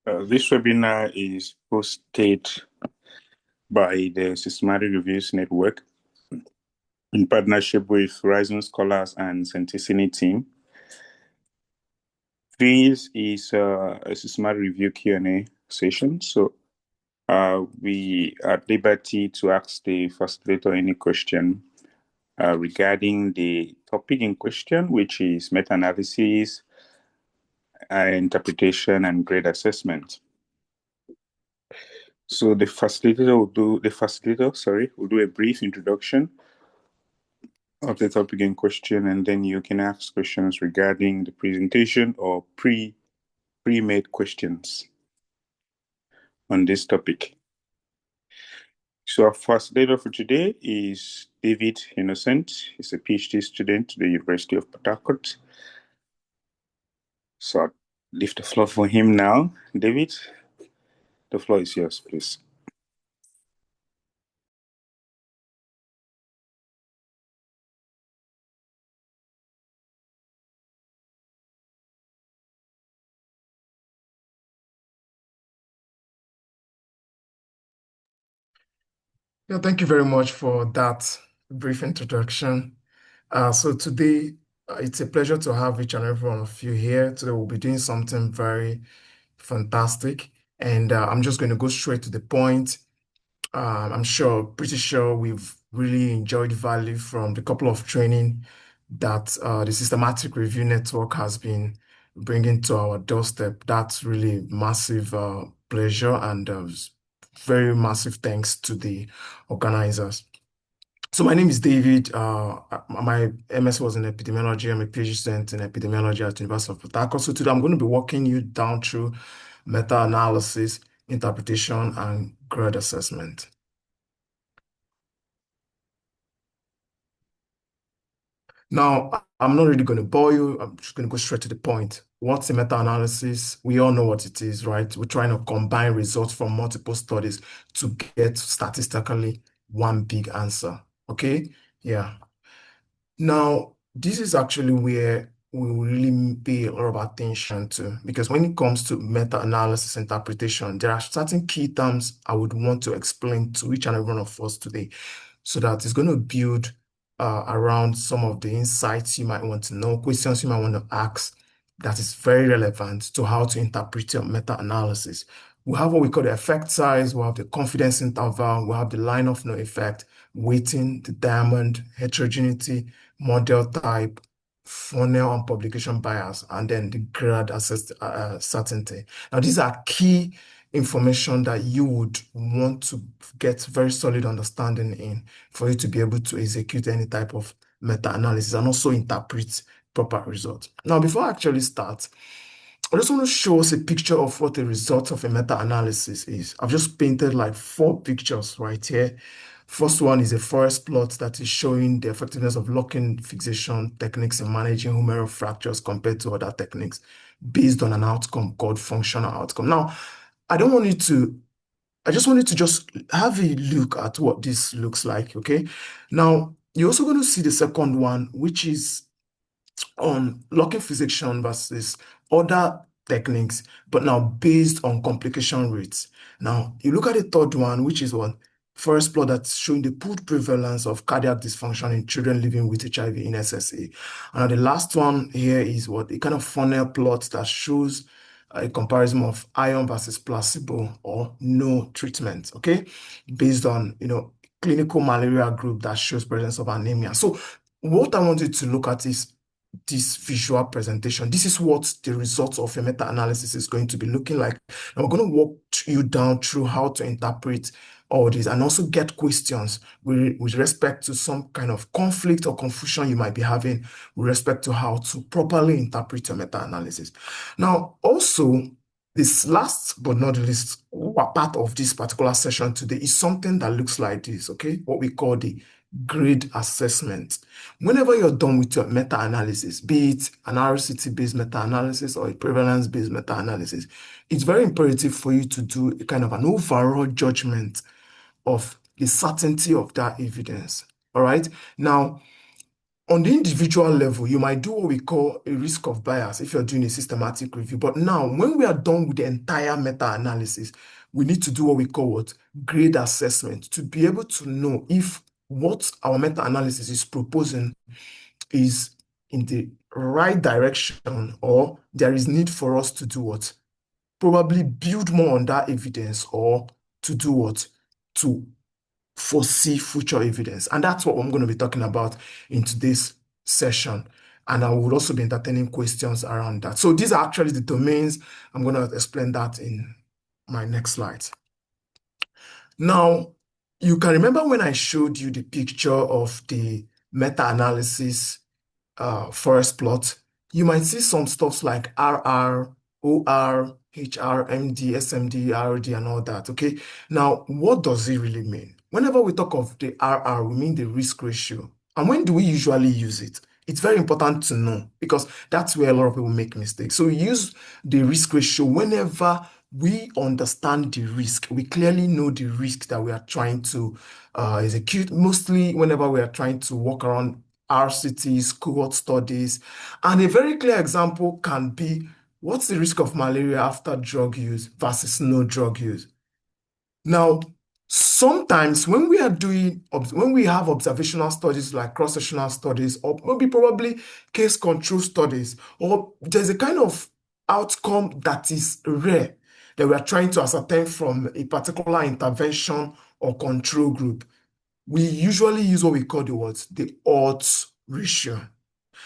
This webinar is hosted by the Systematic Reviews Network in partnership with Horizon Scholars and Centicini team. This is a systematic review Q&A session, so we are at liberty to ask the facilitator any question regarding the topic in question, which is meta-analysis, interpretation, and grade assessment. So the facilitator will do a brief introduction of the topic in question, and then you can ask questions regarding the presentation or pre-made questions on this topic. So our facilitator for today is David Innocent. He's a PhD student at the University of Port Harcourt. So I'll leave the floor for him now. David, the floor is yours, please. Yeah, thank you very much for that brief introduction. So today, it's a pleasure to have each and every one of you here. Today, we'll be doing something very fantastic, and I'm just going to go straight to the point. Pretty sure we've really enjoyed value from the couple of training that the Systematic Review Network has been bringing to our doorstep. That's really massive pleasure and very massive thanks to the organizers. So my name is David. My MS was in epidemiology. I'm a PhD student in epidemiology at the University of Port Harcourt. So today I'm going to be walking you down through meta-analysis, interpretation, and grade assessment. Now, I'm not really going to bore you. I'm just going to go straight to the point. What's a meta-analysis? We all know what it is, right? We're trying to combine results from multiple studies to get statistically one big answer. Okay? Yeah. Now, this is actually where we really pay a lot of attention to, because when it comes to meta-analysis interpretation, there are certain key terms I would want to explain to each and every one of us today, so that it's going to build around some of the insights you might want to know, questions you might want to ask that is very relevant to how to interpret your meta-analysis. We have what we call the effect size, we have the confidence interval, we have the line of no effect, weighting, the diamond, heterogeneity, model type, funnel and publication bias, and then the grade certainty. Now, these are key information that you would want to get very solid understanding in for you to be able to execute any type of meta-analysis and also interpret proper results. Now, before I actually start, I just want to show us a picture of what the result of a meta-analysis is. I've just painted like 4 pictures right here. First one is a forest plot that is showing the effectiveness of locking fixation techniques in managing humeral fractures compared to other techniques based on an outcome called functional outcome. Now, I don't want you to, I just want you to just have a look at what this looks like, okay? Now, you're also going to see the second one, which is on locking fixation versus other techniques, but now based on complication rates. Now, you look at the third one, which is what? First plot that's showing the pooled prevalence of cardiac dysfunction in children living with HIV in SSA. And the last one here is what? A kind of funnel plot that shows a comparison of iron versus placebo or no treatment, okay? Based on, clinical malaria group that shows presence of anemia. So what I wanted to look at is this visual presentation. This is what the results of a meta-analysis is going to be looking like. And we're going to walk you down through how to interpret all this and also get questions with respect to some kind of conflict or confusion you might be having with respect to how to properly interpret a meta-analysis. Now, also, this last but not least part of this particular session today is something that looks like this, okay? What we call the grade assessment. Whenever you're done with your meta-analysis, be it an RCT-based meta-analysis or a prevalence-based meta-analysis, it's very imperative for you to do a kind of an overall judgment of the certainty of that evidence. All right. Now, On the individual level, you might do what we call a risk of bias if you're doing a systematic review. But now, when we are done with the entire meta-analysis, we need to do what we call what? Grade assessment to be able to know if what our meta-analysis is proposing is in the right direction or there is need for us to do what? Probably build more on that evidence or to do what? To foresee future evidence. And that's what I'm going to be talking about in today's session. And I will also be entertaining questions around that. So these are actually the domains. I'm going to explain that in my next slide. Now, you can remember when I showed you the picture of the meta-analysis forest plot, you might see some stuff like RR, OR, HR, MD, SMD, RD, and all that. Okay. Now, what does it really mean? Whenever we talk of the RR, we mean the risk ratio. And when do we usually use it? It's very important to know because that's where a lot of people make mistakes. So we use the risk ratio whenever we understand the risk. We clearly know the risk that we are trying to execute, mostly whenever we are trying to walk around RCTs, cohort studies. And a very clear example can be what's the risk of malaria after drug use versus no drug use? Now, sometimes when we have observational studies like cross-sectional studies, or maybe probably case control studies, or there's a kind of outcome that is rare that we are trying to ascertain from a particular intervention or control group, we usually use what we call the odds ratio.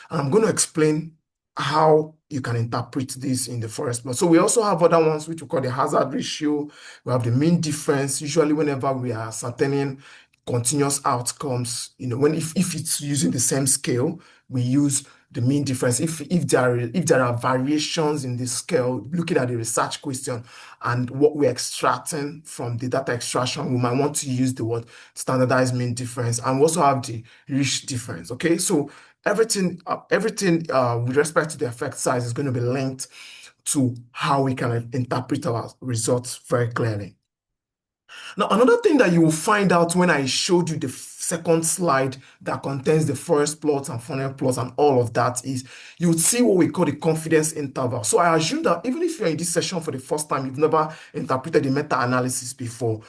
And I'm going to explain how you can interpret this in the forest plot. So we also have other ones which we call the hazard ratio. We have the mean difference. Usually whenever we are ascertaining continuous outcomes, if it's using the same scale, we use the mean difference. If there are variations in the scale, looking at the research question and what we're extracting from the data extraction, we might want to use the word standardized mean difference. And we also have the Risch difference. Okay, so everything with respect to the effect size is going to be linked to how we can interpret our results very clearly. Now, another thing that you will find out when I showed you the second slide that contains the forest plots and funnel plots and all of that is you would see what we call the confidence interval. So I assume that even if you're in this session for the first time, you've never interpreted the meta-analysis before.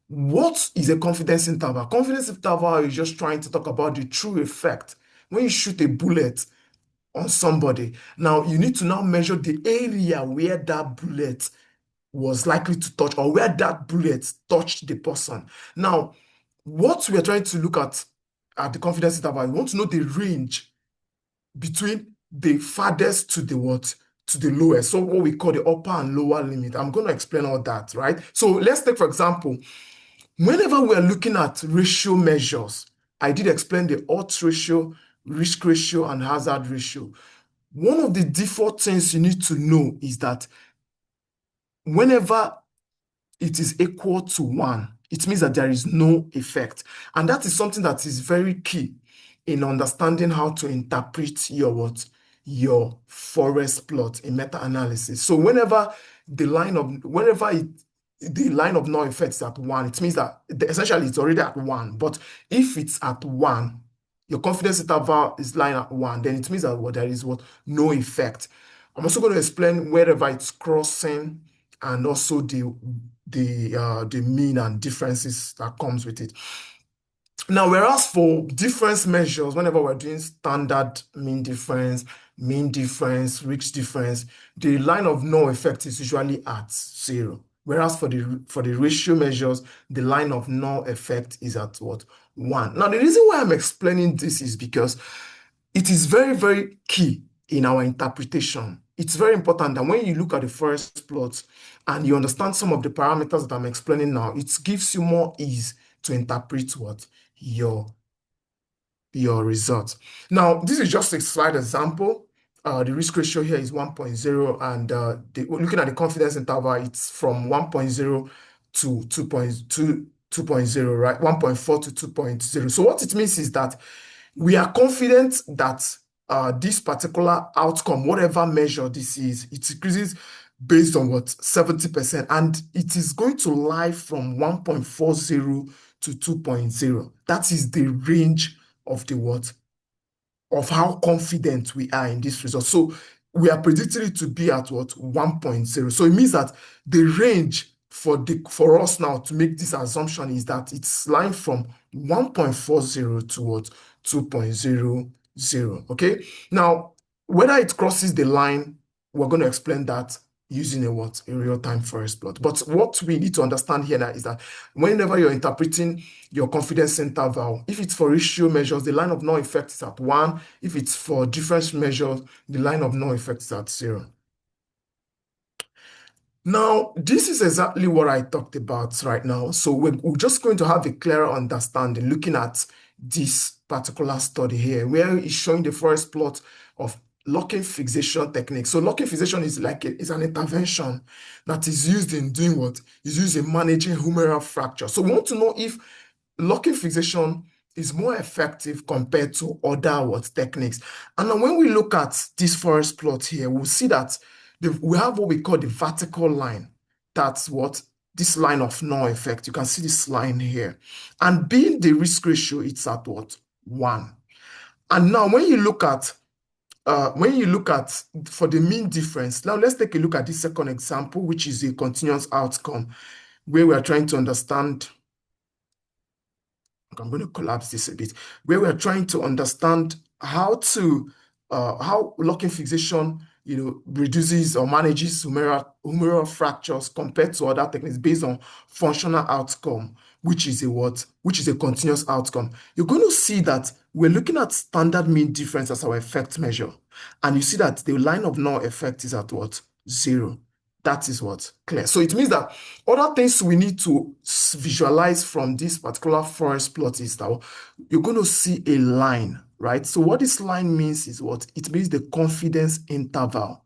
What is a confidence interval? Confidence interval is just trying to talk about the true effect. When you shoot a bullet on somebody, now you need to now measure the area where that bullet was likely to touch or where that bullet touched the person. Now, what we are trying to look at the confidence interval, we want to know the range between the farthest to the what? To the lowest. So what we call the upper and lower limit. I'm going to explain all that, right? So let's take, for example, whenever we are looking at ratio measures, I did explain the odds ratio, risk ratio, and hazard ratio. One of the default things you need to know is that whenever it is equal to 1, it means that there is no effect. And that is something that is very key in understanding how to interpret your forest plot in meta-analysis. So whenever the line of no effect is at 1, it means that essentially it's already at 1. But if it's at 1, your confidence interval is lying at 1, then it means that there is no effect. I'm also going to explain wherever it's crossing and also the mean and differences that comes with it. Now, whereas for difference measures, whenever we're doing standard mean difference, risk difference, the line of no effect is usually at 0. Whereas for the ratio measures, the line of no effect is at what? 1. Now, the reason why I'm explaining this is because it is very, very key in our interpretation. It's very important that when you look at the forest plots and you understand some of the parameters that I'm explaining now, it gives you more ease to interpret what? Your results. Now, this is just a slide example. The risk ratio here is 1.0, and looking at the confidence interval, it's from 1.0 to 2.0, right? 1.4 to 2.0. So what it means is that we are confident that this particular outcome, whatever measure this is, it increases based on what? 70%. And it is going to lie from 1.40 to 2.0. That is the range of the what? of how confident we are in this result. So we are predicting it to be at what? 1.0. So it means that the range for us now to make this assumption is that it's lying from 1.40 to what? 2.00. Okay. Now, whether it crosses the line, we're going to explain that using a what? A real-time forest plot. But what we need to understand here now is that whenever you're interpreting your confidence interval, if it's for ratio measures, the line of null effect is at 1. If it's for difference measures, the line of null effect is at 0. Now, this is exactly what I talked about right now. So we're just going to have a clearer understanding looking at this particular study here, where it's showing the forest plot of locking fixation technique. So locking fixation is is an intervention that is used in doing what? Is used in managing humeral fracture. So we want to know if locking fixation is more effective compared to other what techniques. And now when we look at this forest plot here, we'll see that we have what we call the vertical line. That's what this line of null effect. You can see this line here. And being the risk ratio, it's at what? 1. And now when you look at for the mean difference, now let's take a look at this second example, which is a continuous outcome, where we are trying to understand. I'm going to collapse this a bit, where we're trying to understand how locking fixation, reduces or manages humeral fractures compared to other techniques based on functional outcome, which is a continuous outcome. You're going to see that we're looking at standard mean difference as our effect measure, and you see that the line of null effect is at what? 0. That is what? Clear. So it means that other things we need to visualize from this particular forest plot is that you're going to see a line, right? So what this line means is what? It means the confidence interval,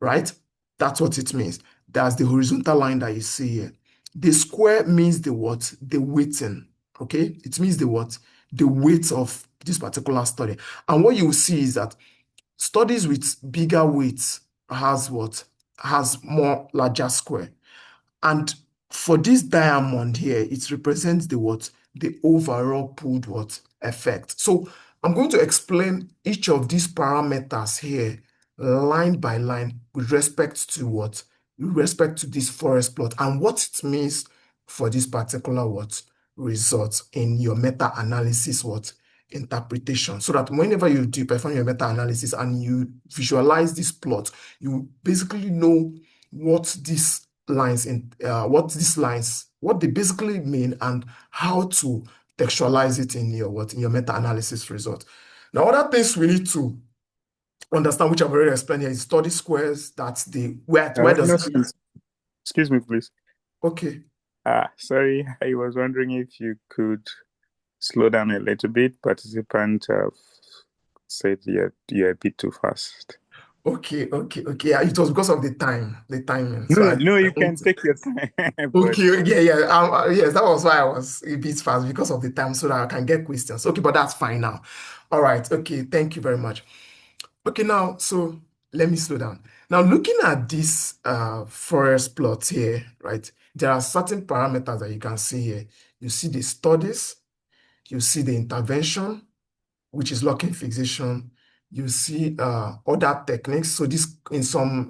right? That's what it means. That's the horizontal line that you see here. The square means the what? The weighting, okay? It means the what? The weight of this particular study. And what you will see is that studies with bigger weights has what? Has more larger square. And for this diamond here, it represents the what? The overall pooled what? Effect. So I'm going to explain each of these parameters here line by line with respect to what? With respect to this forest plot and what it means for this particular what? Result in your meta-analysis what? Interpretation. So that whenever you do perform your meta-analysis and you visualize this plot, you basically know what these lines what they basically mean and how to textualize it in your meta-analysis result. Now, other things we need to understand, which I've already explained here, is study squares. That's the where does it? Excuse me, please. Okay. Sorry, I was wondering if you could slow down a little bit. Participants have said you're a bit too fast. Okay. Yeah, it was because of the timing. So No, I you can want to. take your time. But Okay, yeah. Yes, that was why I was a bit fast because of the time, so that I can get questions. Okay, but that's fine now. All right. Okay, thank you very much. Okay, now, so let me slow down. Now, looking at this forest plot here, right, there are certain parameters that you can see here. You see the studies, you see the intervention, which is locking fixation. You see other techniques. So this in some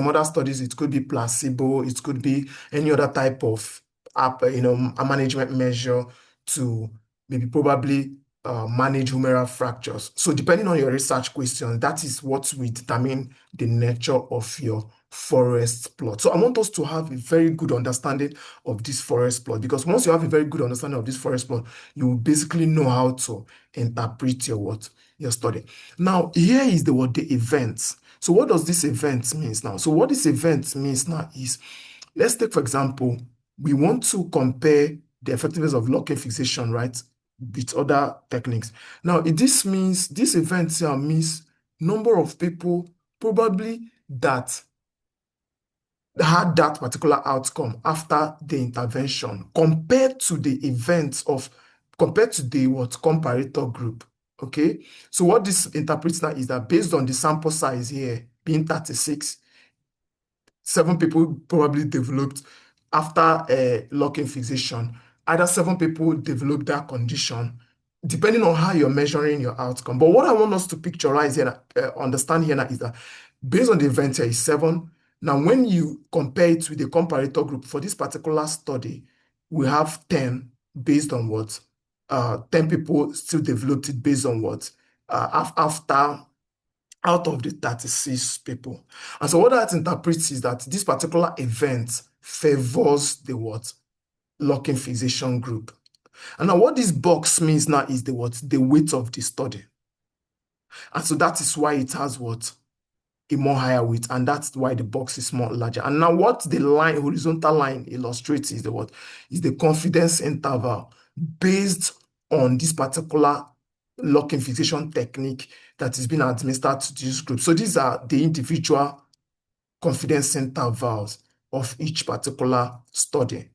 other studies, it could be placebo, it could be any other type of a management measure to maybe probably manage humeral fractures. So depending on your research question, that is what will determine the nature of your forest plot. So I want us to have a very good understanding of this forest plot, because once you have a very good understanding of this forest plot, you will basically know how to interpret your study. Now, here is the events. So what does this event means now? So what this event means now is, let's take, for example, we want to compare the effectiveness of locking fixation, right, with other techniques. Now, this event here means number of people probably that had that particular outcome after the intervention compared to the comparator group. Okay, so what this interprets now is that based on the sample size here being 36, 7 people probably developed after locking fixation. Either 7 people developed that condition, depending on how you're measuring your outcome. But what I want us to picturize here, understand here now is that based on the event here is 7. Now, when you compare it with the comparator group for this particular study, we have 10 based on what? 10 people still developed it based on what? After out of the 36 people. And so what that interprets is that this particular event favors the what? Lock-in fixation group. And now what this box means now is the what? The weight of the study. And so that is why it has what? A more higher weight, and that's why the box is more larger. And now what the line, horizontal line illustrates is the what? Is the confidence interval based on this particular lock-in fixation technique that is being administered to this group. So these are the individual confidence intervals of each particular study.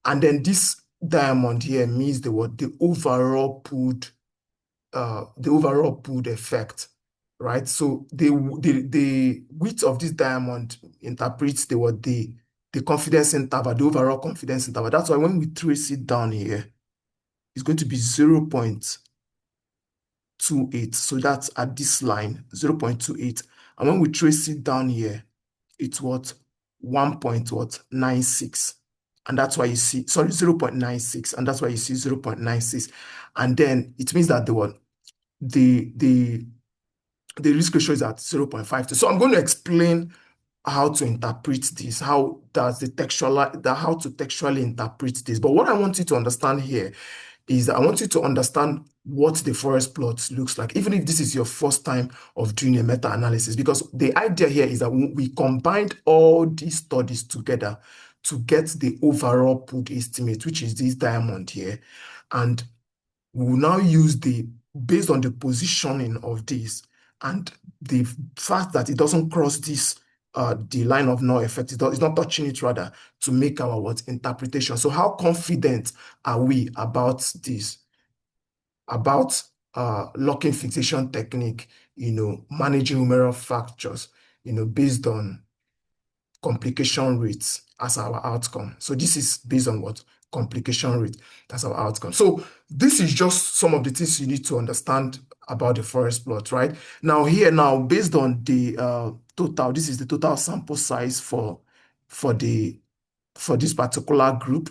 And then this diamond here means the what? The overall pooled effect, right? So the width of this diamond interprets the what? The confidence interval, the overall confidence interval. That's why when we trace it down here, it's going to be 0.28. So that's at this line, 0.28. And when we trace it down here, it's what? 1.96. And that's why you see, sorry, 0.96. And that's why you see 0.96. And then it means that the risk ratio is at 0.52. So I'm going to explain how to interpret this, how to textually interpret this. But what I want you to understand here is that I want you to understand what the forest plot looks like, even if this is your first time of doing a meta-analysis, because the idea here is that we combined all these studies together to get the overall pooled estimate, which is this diamond here. And we will now use based on the positioning of this and the fact that it doesn't cross this, the line of null effect, it's not touching it rather, to make our what? Interpretation. So how confident are we about this? About lock-in fixation technique, managing humoral fractures, based on complication rates as our outcome. So this is based on what? Complication rate. That's our outcome. So this is just some of the things you need to understand about the forest plot, right? Now here, based on the total, this is the total sample size for this particular group.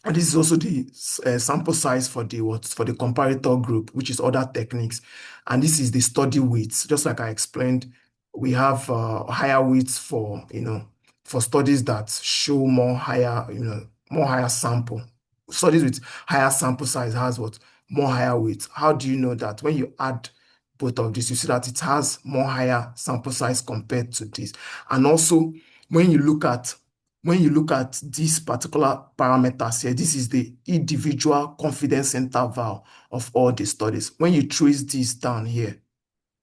And this is also the sample size for the comparator group, which is other techniques. And this is the study weights. Just like I explained, we have higher weights for studies that show more higher sample. Studies with higher sample size has what? More higher weights. How do you know that? When you add both of these, you see that it has more higher sample size compared to this. And also, when you look at these particular parameters here, this is the individual confidence interval of all the studies. When you trace this down here,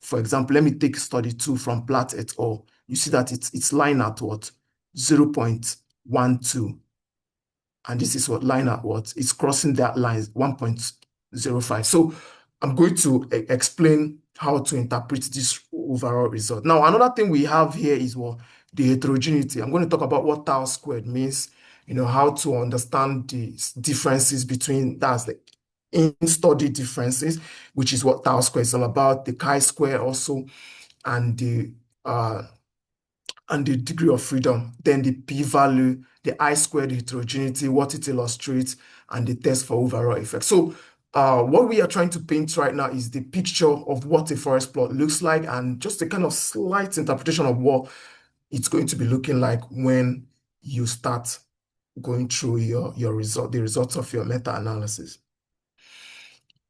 for example, let me take study 2 from Platt et al. You see that it's lying at what? 0.12. And this is what line at what? It's crossing that line, 1.05. So I'm going to explain how to interpret this overall result. Now, another thing we have here is what? The heterogeneity. I'm going to talk about what tau squared means, how to understand the differences between, that's the in-study differences, which is what tau squared is all about, the chi-square also, and the degree of freedom, then the p-value, the I-squared heterogeneity, what it illustrates, and the test for overall effect. So what we are trying to paint right now is the picture of what a forest plot looks like, and just a kind of slight interpretation of what it's going to be looking like when you start going through the results of your meta-analysis.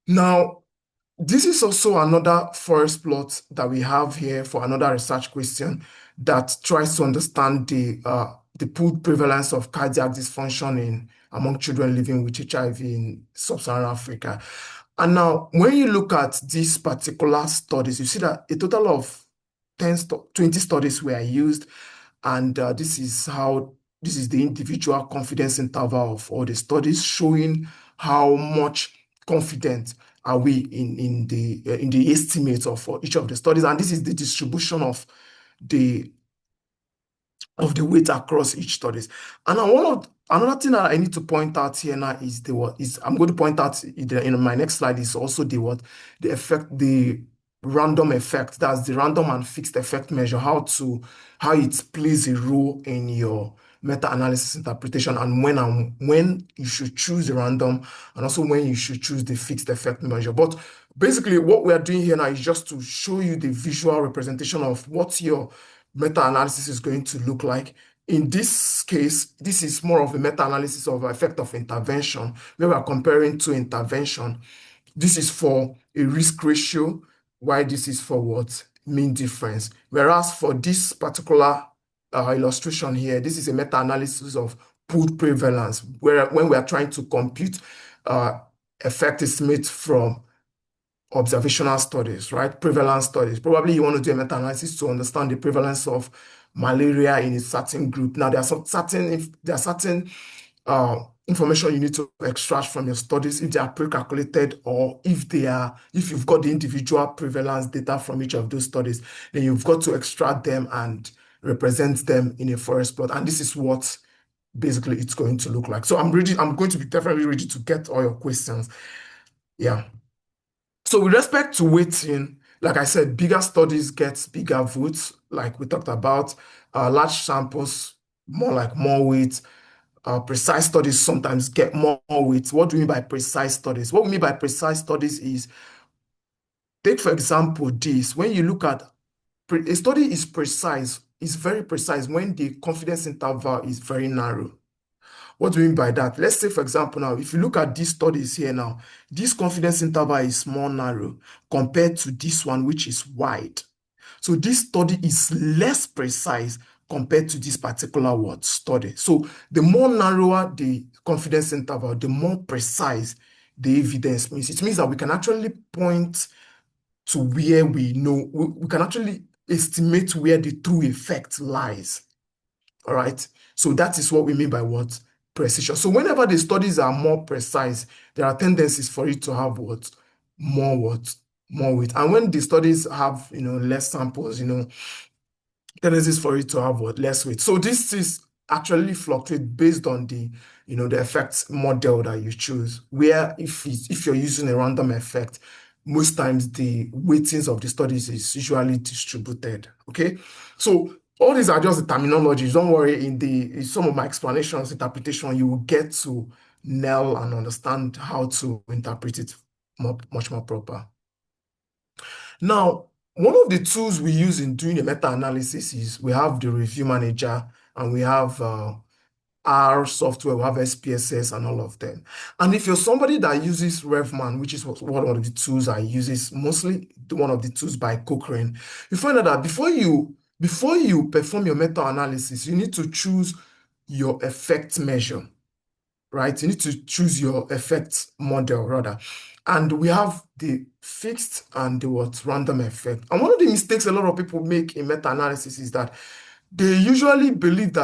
Now, this is also another forest plot that we have here for another research question that tries to understand the pooled prevalence of cardiac dysfunction among children living with HIV in sub-Saharan Africa. And now, when you look at these particular studies, you see that a total of 20 studies were used, and this is the individual confidence interval of all the studies, showing how much confident are we in the estimates of each of the studies. And this is the distribution of the of the weight across each studies. And another thing that I need to point out here now is the what is I'm going to point out in my next slide is also the effect, the random effect. That's the random and fixed effect measure, how it plays a role in your meta-analysis interpretation, and when you should choose the random and also when you should choose the fixed effect measure. But basically what we are doing here now is just to show you the visual representation of what your meta-analysis is going to look like. In this case, this is more of a meta-analysis of effect of intervention, where we are comparing two intervention. This is for a risk ratio, while this is for what? Mean difference. Whereas for this particular illustration here, this is a meta-analysis of pooled prevalence, where when we are trying to compute effect estimate from observational studies, right? Prevalence studies. Probably you want to do a meta-analysis to understand the prevalence of malaria in a certain group. Now, there are certain information you need to extract from your studies if they are pre-calculated, or if you've got the individual prevalence data from each of those studies, then you've got to extract them and represent them in a forest plot. And this is what basically it's going to look like. So I'm going to be definitely ready to get all your questions. Yeah. So with respect to weighting, like I said, bigger studies get bigger votes, like we talked about. Large samples, more weight. Precise studies sometimes get more weight. What do we mean by precise studies? What we mean by precise studies is, take for example this, when you look at, a study is precise, is very precise when the confidence interval is very narrow. What do we mean by that? Let's say, for example, now, if you look at these studies here now, this confidence interval is more narrow compared to this one, which is wide. So this study is less precise compared to this particular study. So the more narrower the confidence interval, the more precise the evidence means. It means that we can actually point to where we know, we can actually estimate where the true effect lies. All right. So that is what we mean by what? Precision. So whenever the studies are more precise, there are tendencies for it to have what? More weight. And when the studies have, less samples, tendencies for it to have what? Less weight. So this is actually fluctuate based on the effects model that you choose, where if you're using a random effect, most times the weightings of the studies is usually distributed. Okay. So all these are just the terminologies. Don't worry, in some of my explanations, interpretation, you will get to nail and understand how to interpret it much more proper. Now, one of the tools we use in doing a meta-analysis is we have the review manager, and we have R software, we have SPSS and all of them. And if you're somebody that uses RevMan, which is one of the tools I use, is mostly one of the tools by Cochrane, you find out that before you perform your meta-analysis, you need to choose your effect measure, right? You need to choose your effect model rather. And we have the fixed and the random effect. And one of the mistakes a lot of people make in meta-analysis is that they usually believe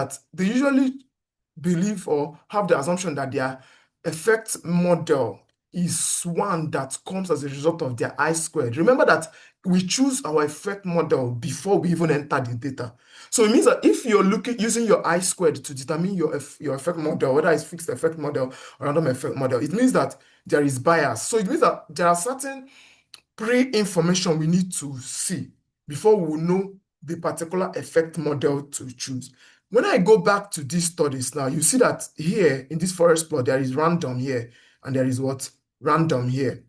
or have the assumption that their effect model is one that comes as a result of their I-squared. Remember that we choose our effect model before we even enter the data. So it means that if you're using your I-squared to determine your effect model, whether it's fixed effect model or random effect model, it means that there is bias. So it means that there are certain pre-information we need to see before we know the particular effect model to choose. When I go back to these studies now, you see that here in this forest plot, there is random here, and there is what? Random here.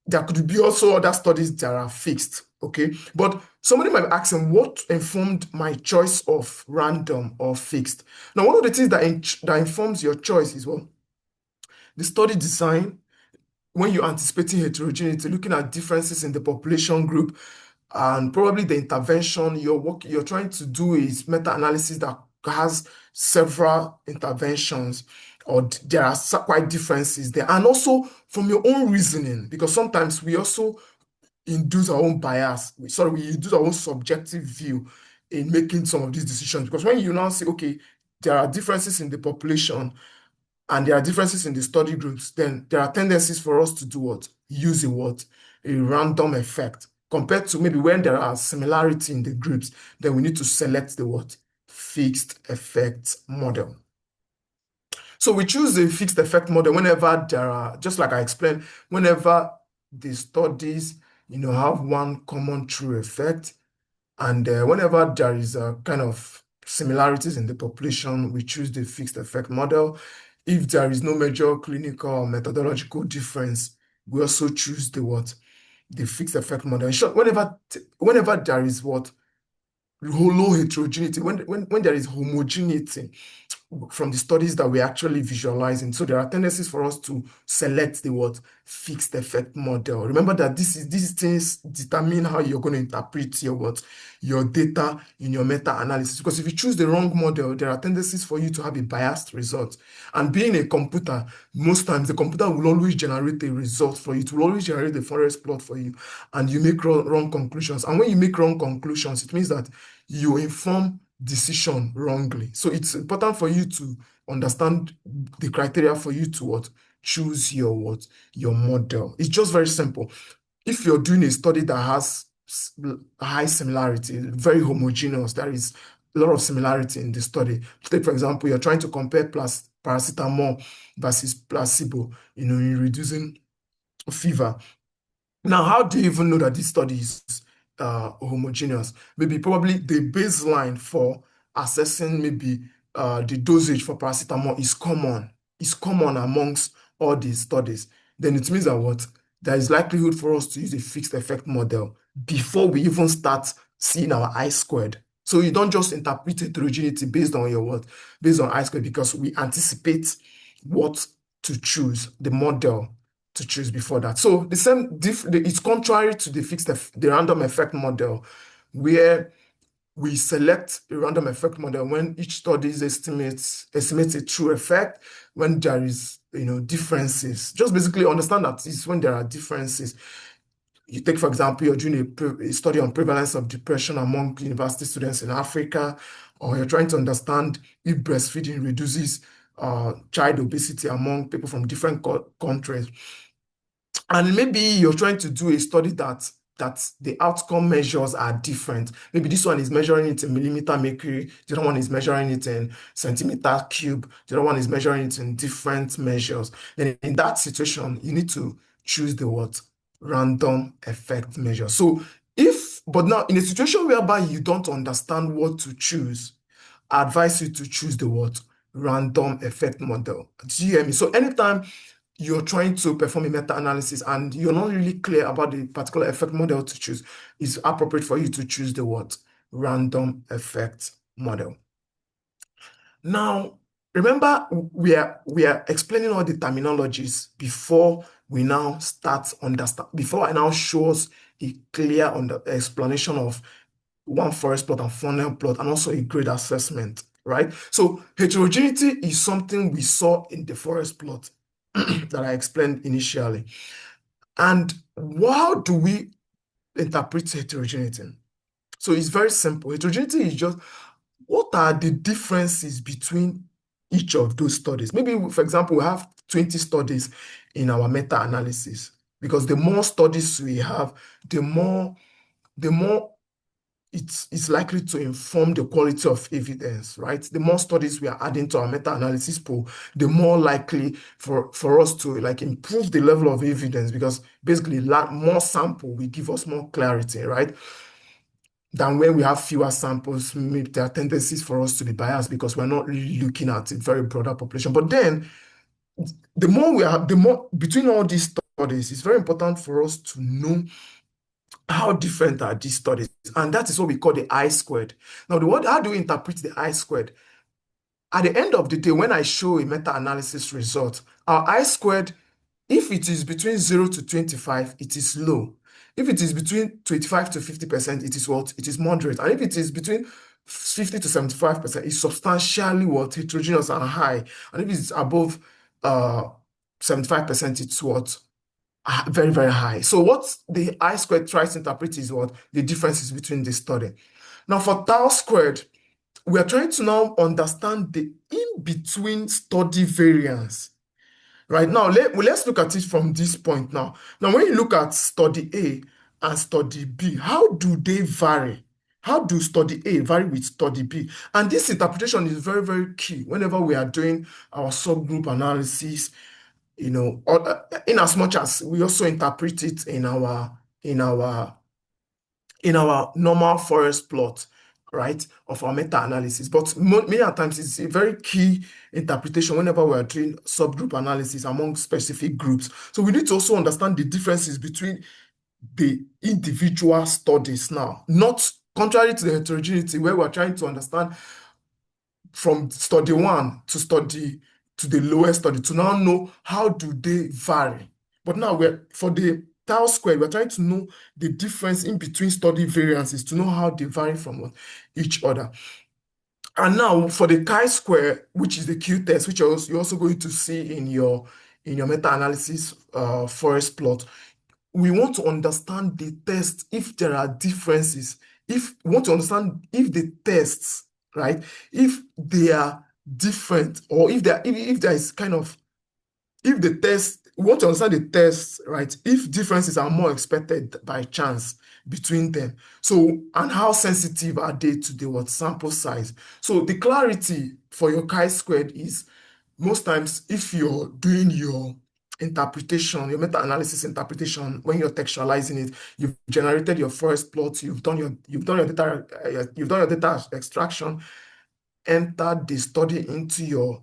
There could be also other studies that are fixed, okay? But somebody might be asking, what informed my choice of random or fixed? Now, one of the things that informs your choice is what? The study design, when you're anticipating heterogeneity, looking at differences in the population group, and probably the intervention you're trying to do is meta-analysis that has several interventions, or there are quite differences there. And also from your own reasoning, because sometimes we also induce our own bias. We induce our own subjective view in making some of these decisions. Because when you now say, okay, there are differences in the population, and there are differences in the study groups, then there are tendencies for us to do what? Use a random effect, compared to maybe when there are similarity in the groups, then we need to select the fixed effect model. So we choose a fixed effect model whenever there are, just like I explained, whenever the studies, have one common true effect, and whenever there is a kind of similarities in the population, we choose the fixed effect model. If there is no major clinical or methodological difference, we also choose the what? The fixed effect model. In short, whenever there is what? Low heterogeneity, when there is homogeneity from the studies that we're actually visualizing. So there are tendencies for us to select the what fixed effect model. Remember that these things determine how you're going to interpret your data in your meta-analysis. Because if you choose the wrong model, there are tendencies for you to have a biased result. And being a computer, most times the computer will always generate a result for you. It will always generate the forest plot for you, and you make wrong conclusions. And when you make wrong conclusions, it means that you inform decision wrongly. So it's important for you to understand the criteria for you to choose your model. It's just very simple. If you're doing a study that has high similarity, very homogeneous, there is a lot of similarity in the study. Take, for example, you're trying to compare paracetamol versus placebo, in reducing fever. Now, how do you even know that this study is homogeneous? Maybe probably the baseline for assessing maybe the dosage for paracetamol is common. It's common amongst all these studies. Then it means that what? There is likelihood for us to use a fixed effect model before we even start seeing our I squared. So you don't just interpret heterogeneity based on your what? Based on I squared, because we anticipate what to choose, the model to choose before that. So it's contrary to the random effect model, where we select a random effect model when each study estimates a true effect, when there is differences. Just basically understand that it's when there are differences. You take, for example, you're doing a study on prevalence of depression among university students in Africa, or you're trying to understand if breastfeeding reduces child obesity among people from different countries. And maybe you're trying to do a study that the outcome measures are different. Maybe this one is measuring it in millimeter mercury, the other one is measuring it in centimeter cube, the other one is measuring it in different measures. Then in that situation, you need to choose the what? Random effect measure. But now in a situation whereby you don't understand what to choose, I advise you to choose the what? Random effect model. Do you hear me? So anytime you're trying to perform a meta-analysis and you're not really clear about the particular effect model to choose, it's appropriate for you to choose the what? Random effect model. Now, remember, we are explaining all the terminologies before we now start before I now show us a clear explanation of one forest plot and funnel plot, and also a grade assessment, right? So heterogeneity is something we saw in the forest plot that I explained initially. And how do we interpret heterogeneity? So it's very simple. Heterogeneity is just what are the differences between each of those studies? Maybe, for example, we have 20 studies in our meta-analysis, because the more studies we have, the more it's likely to inform the quality of evidence, right? The more studies we are adding to our meta-analysis pool, the more likely for us to improve the level of evidence, because basically more sample will give us more clarity, right? Than when we have fewer samples, maybe there are tendencies for us to be biased because we're not really looking at a very broader population. But then the more between all these studies, it's very important for us to know how different are these studies? And that is what we call the I squared. Now, how do we interpret the I squared? At the end of the day, when I show a meta-analysis result, our I squared, if it is between 0 to 25, it is low. If it is between 25 to 50%, it is what? It is moderate. And if it is between 50 to 75%, it's substantially what? Heterogeneous and high. And if it's above 75%, it's what? Very, very high. So what the I squared tries to interpret is what? The differences between the study. Now for tau squared, we are trying to now understand the in-between study variance. Right now, let's look at it from this point now. Now, when you look at study A and study B, how do they vary How do study A vary with study B? And this interpretation is very, very key whenever we are doing our subgroup analysis, or, in as much as we also interpret it in our in our normal forest plot, right, of our meta-analysis. But many times it's a very key interpretation whenever we are doing subgroup analysis among specific groups. So we need to also understand the differences between the individual studies now, not contrary to the heterogeneity where we're trying to understand from study one to the lowest study to now know how do they vary. But now we're for the tau squared, we're trying to know the difference in between study variances to know how they vary from each other. And now for the chi-square, which is the Q-test, which you're also going to see in your meta-analysis forest plot, we want to understand the test if there are differences. If we want to understand if the tests, right, if they are different, or if there is kind of, if the test, we want to understand the tests, right, if differences are more expected by chance between them. So, and how sensitive are they to the sample size? So the clarity for your chi-squared is most times if you're doing your interpretation, your meta-analysis interpretation, when you're textualizing it, you've generated your forest plot, you've done your data extraction, enter the study into your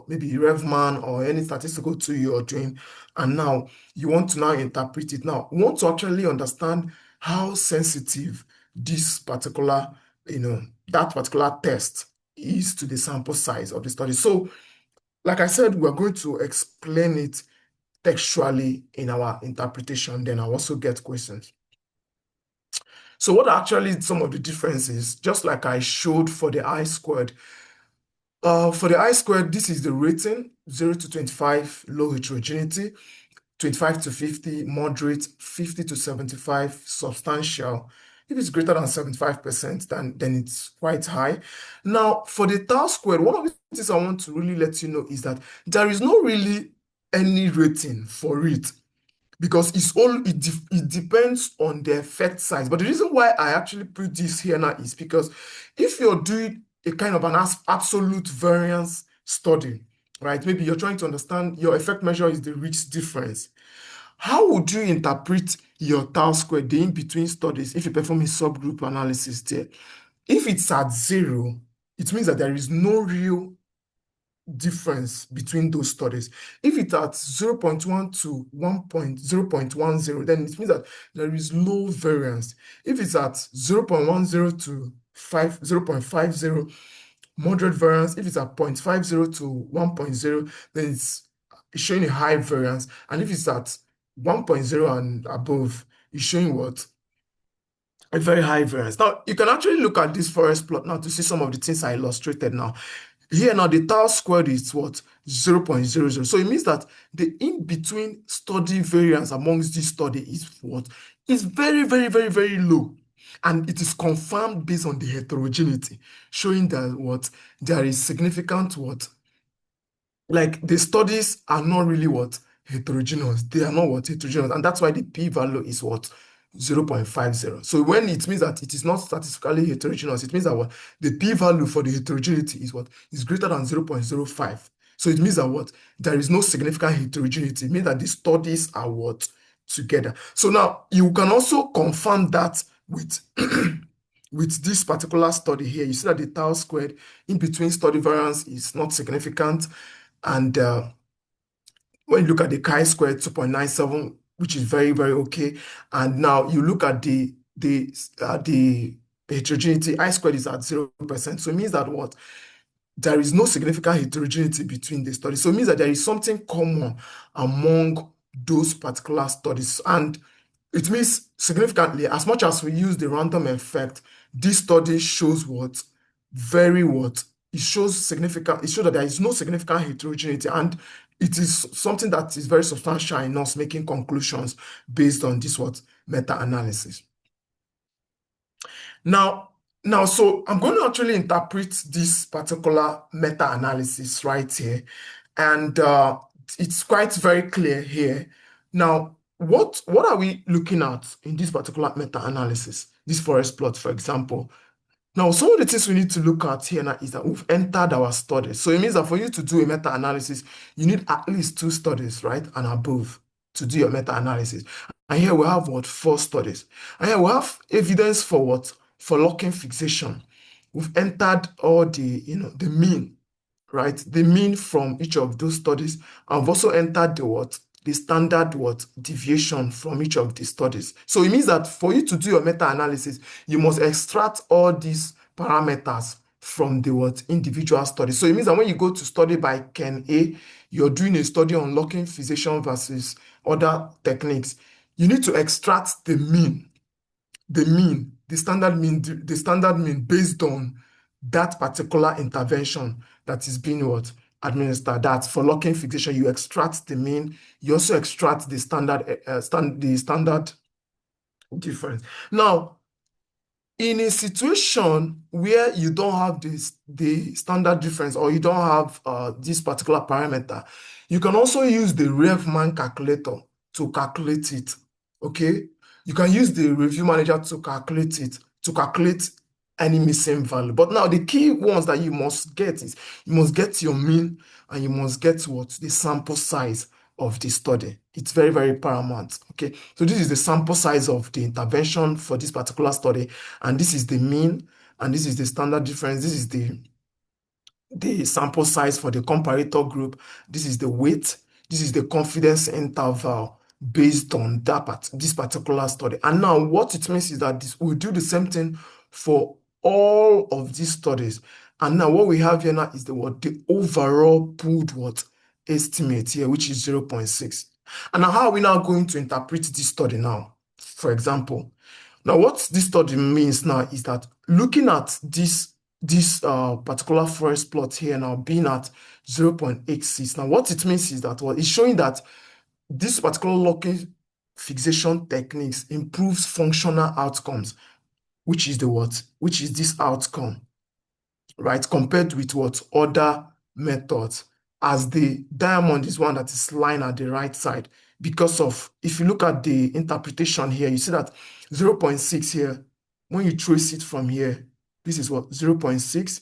maybe Revman or any statistical tool you're doing, and now you want to now interpret it. Now, we want to actually understand how sensitive this particular, that particular test is to the sample size of the study. So, like I said, we're going to explain it textually in our interpretation, then I'll also get questions. So what are actually some of the differences, just like I showed for the I-squared? For the I-squared, this is the rating, 0 to 25, low heterogeneity, 25 to 50, moderate, 50 to 75, substantial. If it's greater than 75%, then it's quite high. Now, for the tau squared, one of the things I want to really let you know is that there is no really any rating for it, because it depends on the effect size. But the reason why I actually put this here now is because if you're doing a kind of an absolute variance study, right? Maybe you're trying to understand your effect measure is the risk difference. How would you interpret your tau squared, the in-between studies, if you perform a subgroup analysis there? If it's at 0, it means that there is no real difference between those studies. If it's at 0.1 to 0.10, then it means that there is low variance. If it's at 0.10 to 0.50, moderate variance. If it's at 0.50 to 1.0, then it's showing a high variance. And if it's at 1.0 and above, it's showing what? A very high variance. Now, you can actually look at this forest plot now to see some of the things I illustrated now. Here now, the tau squared is what? 0.00. So it means that the in-between study variance amongst this study is what? Is very, very, very, very low. And it is confirmed based on the heterogeneity, showing that what? There is significant what? Like the studies are not really what? Heterogeneous. They are not what? Heterogeneous. And that's why the p-value is what? 0.50. So when it means that it is not statistically heterogeneous, it means that what the p-value for the heterogeneity is what is greater than 0.05. So it means that what there is no significant heterogeneity. It means that the studies are what together. So now you can also confirm that with with this particular study here. You see that the tau squared in between study variance is not significant, and when you look at the chi-squared 2.97, which is very, very okay. And now you look at the heterogeneity, I-squared is at 0%. So it means that what? There is no significant heterogeneity between the studies. So it means that there is something common among those particular studies. And it means significantly, as much as we use the random effect, this study shows what? Very what? It shows significant, it shows that there is no significant heterogeneity, and it is something that is very substantial in us making conclusions based on this what? Meta-analysis. Now, so I'm going to actually interpret this particular meta-analysis right here, and it's quite very clear here. Now, what are we looking at in this particular meta-analysis? this forest plot, for example. Now, some of the things we need to look at here now is that we've entered our studies. So it means that for you to do a meta-analysis, you need at least 2 studies, right, and above to do your meta-analysis. And here we have what? 4 studies. And here we have evidence for what? For locking fixation. We've entered all the mean, right? The mean from each of those studies. And we've also entered the what? The standard what? Deviation from each of the studies. So it means that for you to do your meta-analysis, you must extract all these parameters from the what? Individual study. So it means that when you go to study by Ken A, you're doing a study on locking fixation versus other techniques. You need to extract the mean, the standard mean based on that particular intervention that is being what? Administered. That for locking fixation, you extract the mean, you also extract the standard difference. Now, in a situation where you don't have the standard difference or you don't have this particular parameter, you can also use the RevMan calculator to calculate it. Okay? You can use the review manager to calculate it, to calculate any missing value. But now the key ones that you must get is you must get your mean and you must get what? The sample size of the study. It's very, very paramount. Okay, so this is the sample size of the intervention for this particular study, and this is the mean, and this is the standard difference. This is the sample size for the comparator group. This is the weight. This is the confidence interval based on this particular study. And now what it means is that we'll do the same thing for all of these studies. And now what we have here now is the overall pooled estimate here, which is 0.6. And now how are we now going to interpret this study now? For example, now what this study means now is that looking at this particular forest plot here now being at 0.86. Now what it means is that it's showing that this particular locking fixation techniques improves functional outcomes, which is which is this outcome, right? Compared with other methods, as the diamond is one that is lying at the right side. Because of, if you look at the interpretation here, you see that 0.6 here, when you trace it from here, this is 0.6.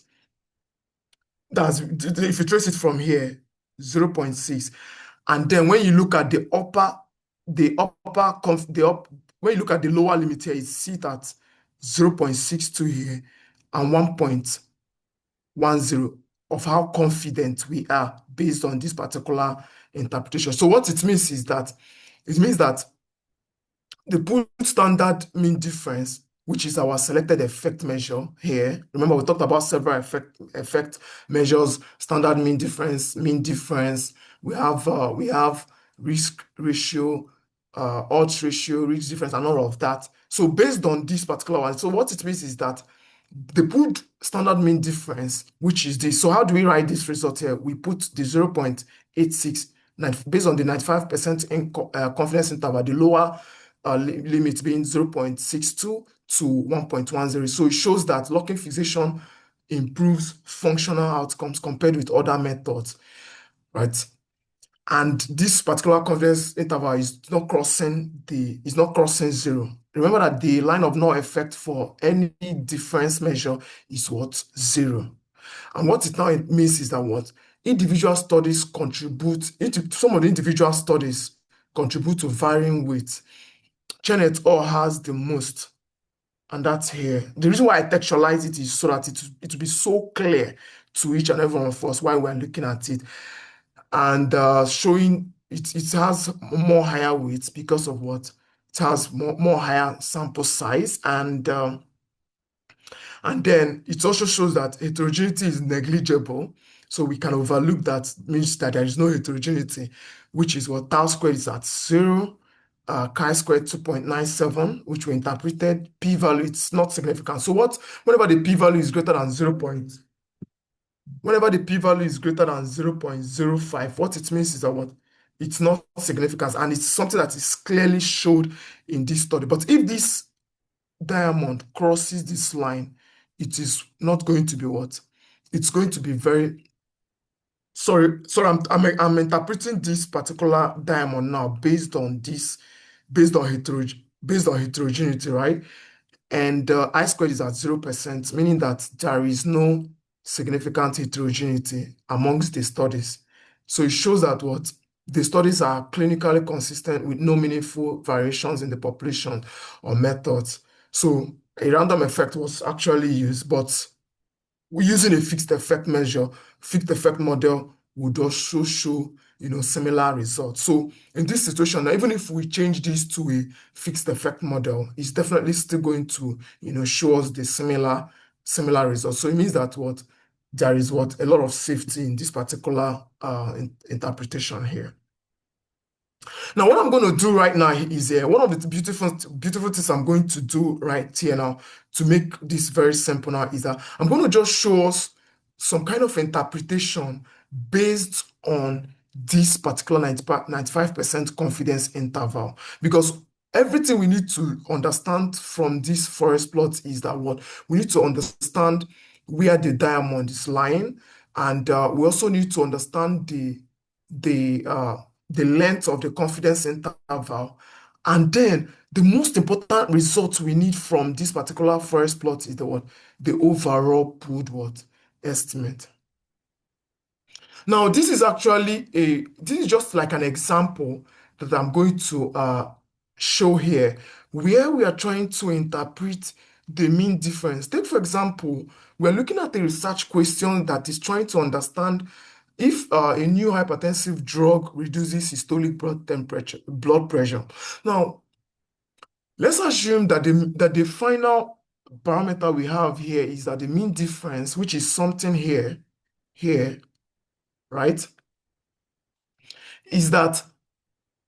That's, if you trace it from here, 0.6. And then when you look at when you look at the lower limit here, you see that 0.62 here and 1.10 of how confident we are based on this particular interpretation. So what it means is that the pooled standard mean difference, which is our selected effect measure here. Remember, we talked about several effect measures: standard mean difference. We have risk ratio, odds ratio, risk difference, and all of that. So based on this particular one, so what it means is that the pooled standard mean difference, which is this. So how do we write this result here? We put the 0.86 based on the 95% confidence interval, the lower limit being 0.62 to 1.10. So it shows that locking fixation improves functional outcomes compared with other methods, right? And this particular confidence interval is not crossing 0. Remember that the line of no effect for any difference measure is 0. And what it now means is that individual studies contribute, some of the individual studies contribute to varying weights. Chen et al. Has the most, and that's here. The reason why I textualize it is so that it will be so clear to each and every one of us while we're looking at it, and showing it has more higher weights because of it has more higher sample size, and then it also shows that heterogeneity is negligible. So we can overlook that, means that there is no heterogeneity, which is tau squared is at 0, chi-squared 2.97, which we interpreted. P-value, it's not significant. So whenever the p-value is greater than 0.05, what it means is that it's not significant, and it's something that is clearly showed in this study. But if this diamond crosses this line, it is not going to be it's going to be very sorry. I'm interpreting this particular diamond now based on heterogeneity, right? and I squared is at 0%, meaning that there is no significant heterogeneity amongst the studies. So it shows that what the studies are clinically consistent with no meaningful variations in the population or methods. So a random effect was actually used, but using a fixed effect measure, fixed effect model would also show, similar results. So in this situation, now, even if we change this to a fixed effect model, it's definitely still going to, show us the similar results. So it means that there is a lot of safety in this particular interpretation here. Now, what I'm going to do right now is one of the beautiful things I'm going to do right here now to make this very simple now is that I'm going to just show us some kind of interpretation based on this particular 95% confidence interval. Because everything we need to understand from this forest plot is that we need to understand where the diamond is lying, and we also need to understand the length of the confidence interval. And then the most important result we need from this particular forest plot is the overall pooled estimate. Now, this is just like an example that I'm going to show here, where we are trying to interpret the mean difference. Take, for example, we're looking at a research question that is trying to understand if a new hypertensive drug reduces systolic blood pressure. Now, let's assume that the final parameter we have here is that the mean difference, which is something here, right, is that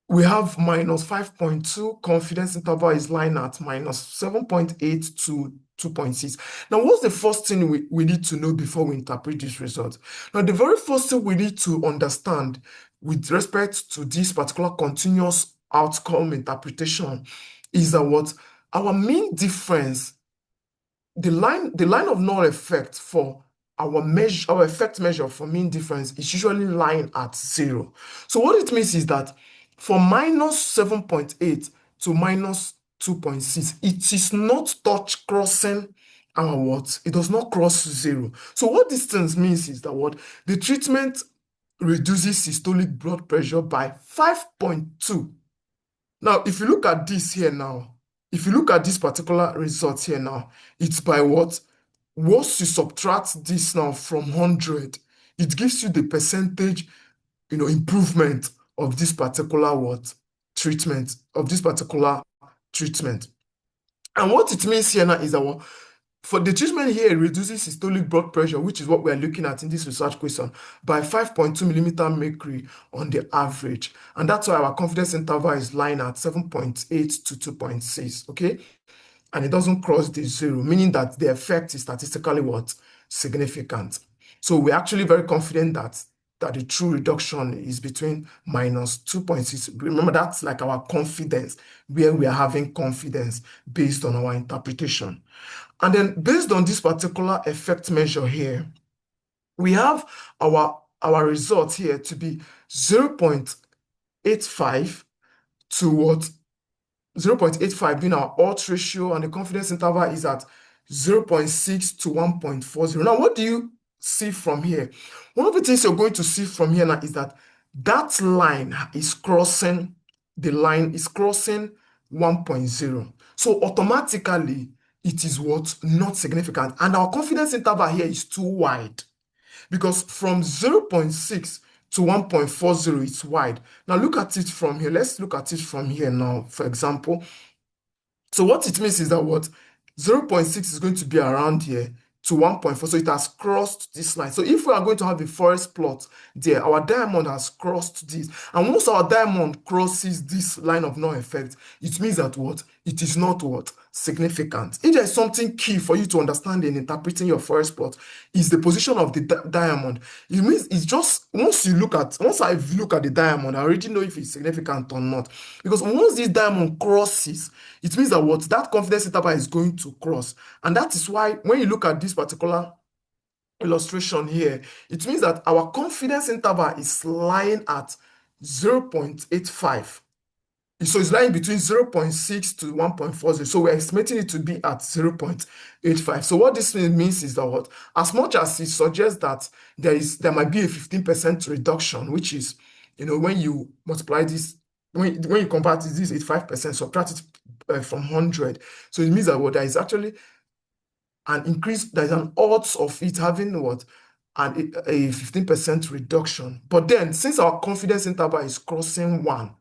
we have minus 5.2, confidence interval is lying at minus 7.8 to 2.6. Now, what's the first thing we need to know before we interpret this result? Now, the very first thing we need to understand with respect to this particular continuous outcome interpretation is that our mean difference, the line of null effect for our effect measure for mean difference is usually lying at 0. So what it means is that for minus 7.8 to minus 2.6, it is not touch crossing our it does not cross 0. So what this thing means is that the treatment reduces systolic blood pressure by 5.2. Now, if you look at this here now, if you look at this particular result here now, it's by what? Once you subtract this now from 100, it gives you the percentage, improvement of this particular treatment, of this particular treatment. And what it means here now is that for the treatment here, it reduces systolic blood pressure, which is what we're looking at in this research question, by 5.2 millimeter mercury on the average. And that's why our confidence interval is lying at 7.8 to 2.6, okay? And it doesn't cross the 0, meaning that the effect is statistically significant. So we're actually very confident that the true reduction is between minus 2.6. Remember, that's like our confidence, where we are having confidence based on our interpretation. And then based on this particular effect measure here, we have our result here to be 0.85 to 0.85 being our odds ratio, and the confidence interval is at 0.6 to 1.40. Now, what do you see from here? One of the things you're going to see from here now is that line is crossing, 1.0. So automatically, it is not significant. And our confidence interval here is too wide, because from 0.6 to 1.40, it's wide. Now look at it from here. Let's look at it from here now, for example. So what it means is that 0.6 is going to be around here to 1.4. So it has crossed this line. So if we are going to have a forest plot there, our diamond has crossed this. And once our diamond crosses this line of null effect, it means that it is not significant. If there is something key for you to understand in interpreting your forest plot, is the position of the diamond. It means it's just, once I look at the diamond, I already know if it's significant or not. Because once this diamond crosses, it means that that confidence interval is going to cross. And that is why when you look at this particular illustration here, it means that our confidence interval is lying at 0.85. So it's lying between 0.6 to 1.40. So we're estimating it to be at 0.85. So what this means is that what, as much as it suggests that there might be a 15% reduction, which is, when you multiply this, when you convert this 85%, subtract it from 100. So it means that what there is actually an increase, there's an odds of it having what? And a 15% reduction. But then, since our confidence interval is crossing 1,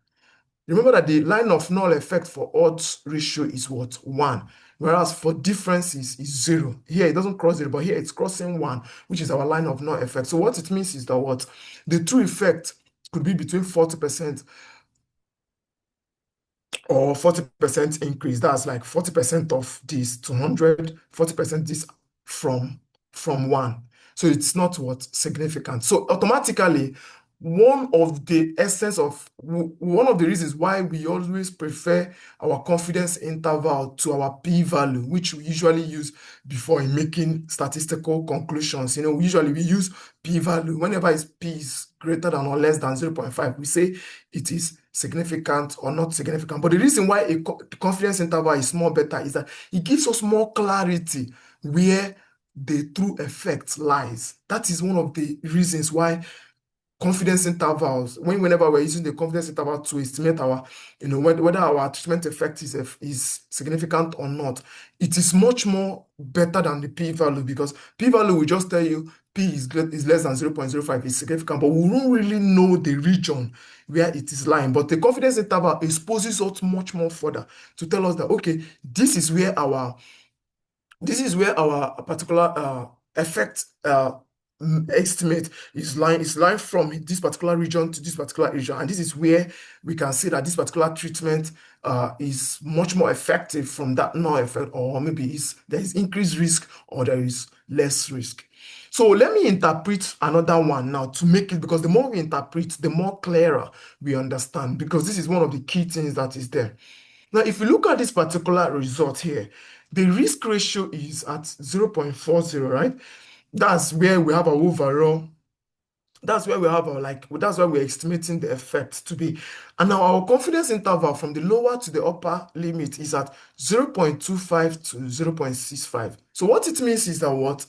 remember that the line of null effect for odds ratio is what? 1. Whereas for differences is 0. Here it doesn't cross 0, but here it's crossing 1, which is our line of null effect. So what it means is that what? The true effect could be between 40% or 40% increase. That's like 40% of this to 100, 40% this from 1. So it's not what significant. So automatically, one of the reasons why we always prefer our confidence interval to our p-value, which we usually use before in making statistical conclusions. Usually we use p-value whenever p is greater than or less than 0.5. We say it is significant or not significant. But the reason why a confidence interval is more better is that it gives us more clarity where the true effect lies. That is one of the reasons why confidence intervals, whenever we're using the confidence interval to estimate our, whether our treatment effect is significant or not, it is much more better than the p-value, because p-value will just tell you p is less than 0.05 is significant, but we don't really know the region where it is lying. But the confidence interval exposes us much more further to tell us that, okay, this is where our particular effect estimate is lying from this particular region to this particular region, and this is where we can see that this particular treatment is much more effective from that null effect, or maybe there is increased risk or there is less risk. So let me interpret another one now to make it, because the more we interpret, the more clearer we understand, because this is one of the key things that is there. Now, if you look at this particular result here, the risk ratio is at 0.40, right? That's where we have our overall, that's where we're estimating the effect to be. And now our confidence interval from the lower to the upper limit is at 0.25 to 0.65. So what it means is that what?